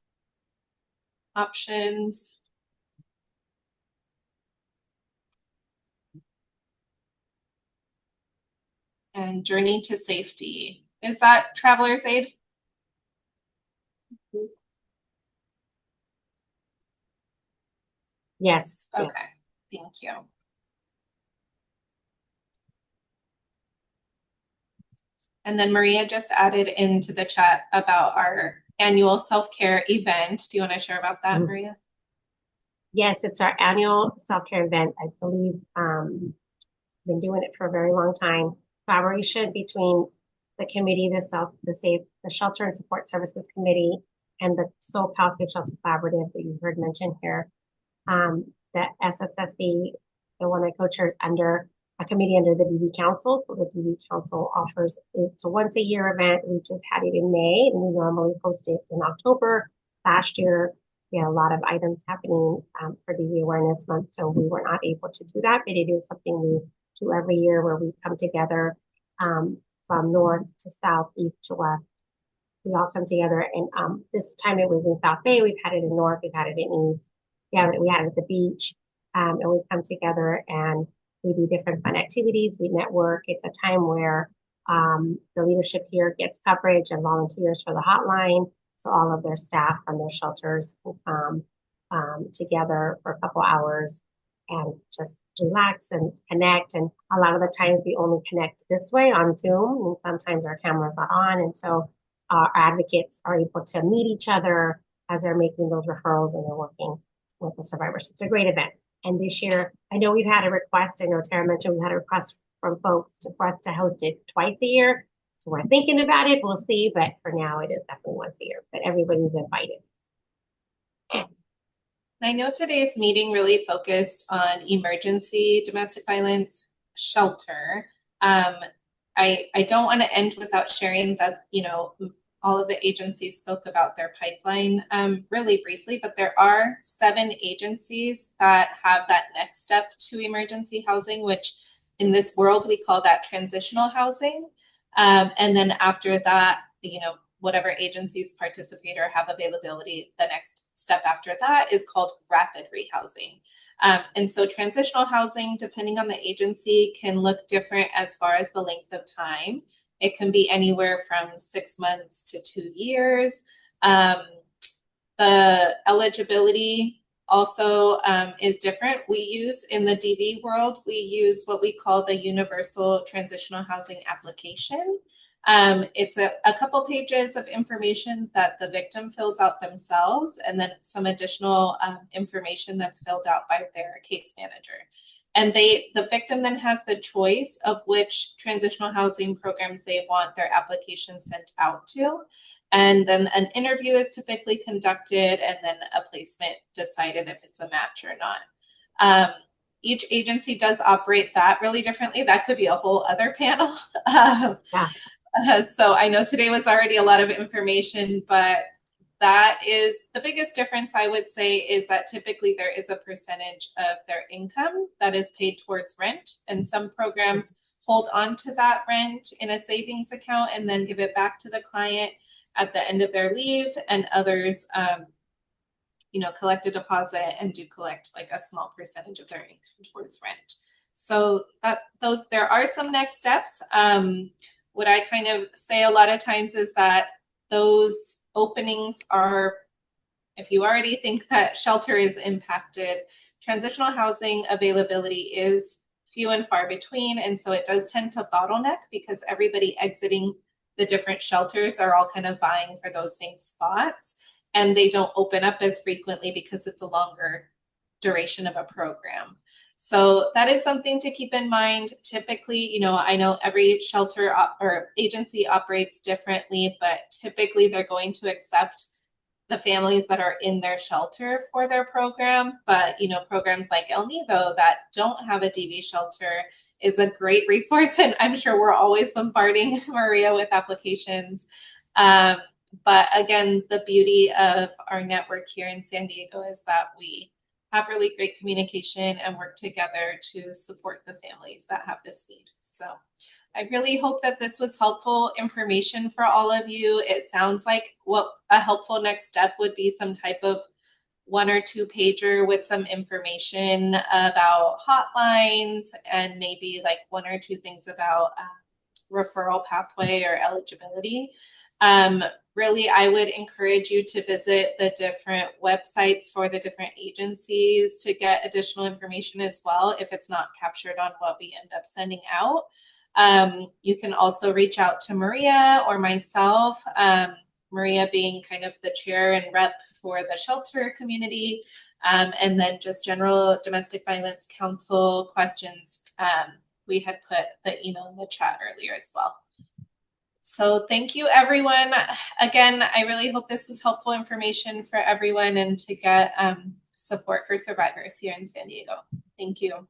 options? And Journey to Safety, is that Traveler's Aid? Yes. Okay, thank you. And then Maria just added into the chat about our annual self-care event. Do you want to share about that, Maria? Yes, it's our annual self-care event. I believe been doing it for a very long time. Collaboration between the committee, the Shelter and Support Services Committee, and the SoCal Safe Shelter Collaborative that you heard mentioned here. The SSSD, the one I co-chair, is under a committee under the DV Council. So the DV Council offers, it's a once a year event. We just had it in May, and we normally host it in October. Last year, we had a lot of items happening for DV Awareness Month, so we were not able to do that, but it is something we do every year, where we come together from north to south, east to west. We all come together, and this time it was in South Bay. We've had it in North, we've had it in East. We had it at the beach, and we come together and we do different fun activities. We network. It's a time where the leadership here gets coverage and volunteers for the hotline. So all of their staff from their shelters can come together for a couple hours and just relax and connect. And a lot of the times we only connect this way on Zoom, and sometimes our camera's not on. And so our advocates are able to meet each other as they're making those referrals and they're working with the survivors. It's a great event. And this year, I know we've had a request. I know Tara mentioned we had a request from folks for us to host it twice a year. So we're thinking about it. We'll see. But for now, it is definitely once a year. But everybody's invited. I know today's meeting really focused on emergency domestic violence shelter. I don't want to end without sharing that, all of the agencies spoke about their pipeline really briefly, but there are 7 agencies that have that next step to emergency housing, which In this world, we call that transitional housing. And then after that, whatever agencies participate or have availability, the next step after that is called rapid rehousing. And so transitional housing, depending on the agency, can look different as far as the length of time. It can be anywhere from 6 months to 2 years. The eligibility also is different. We use, in the DV world, we use what we call the Universal Transitional Housing Application. It's a couple pages of information that the victim fills out themselves, and then some additional information that's filled out by their case manager. And the victim then has the choice of which transitional housing programs they want their application sent out to. And then an interview is typically conducted, and then a placement decided if it's a match or not. Each agency does operate that really differently. That could be a whole other panel. So I know today was already a lot of information, but that is the biggest difference, I would say, is that typically there is a percentage of their income that is paid towards rent. And some programs hold on to that rent in a savings account and then give it back to the client at the end of their leave. And others, collect a deposit and do collect like a small percentage of their income towards rent. So there are some next steps. What I kind of say a lot of times is that those openings are, if you already think that shelter is impacted, transitional housing availability is few and far between. And so it does tend to bottleneck because everybody exiting the different shelters are all kind of vying for those same spots. And they don't open up as frequently because it's a longer duration of a program. So that is something to keep in mind. Typically, I know every shelter or agency operates differently, but typically they're going to accept the families that are in their shelter for their program. But, programs like El Nido that don't have a DV shelter is a great resource. And I'm sure we're always bombarding Maria with applications. But again, the beauty of our network here in San Diego is that we have really great communication and work together to support the families that have this need. So I really hope that this was helpful information for all of you. It sounds like what a helpful next step would be some type of 1 or 2 pager with some information about hotlines and maybe like 1 or 2 things about referral pathway or eligibility. Really, I would encourage you to visit the different websites for the different agencies to get additional information as well if it's not captured on what we end up sending out. You can also reach out to Maria or myself, Maria being kind of the chair and rep for the shelter community, and then just general domestic violence counsel questions. We had put the email in the chat earlier as well. So thank you, everyone. Again, I really hope this was helpful information for everyone and to get support for survivors here in San Diego. Thank you.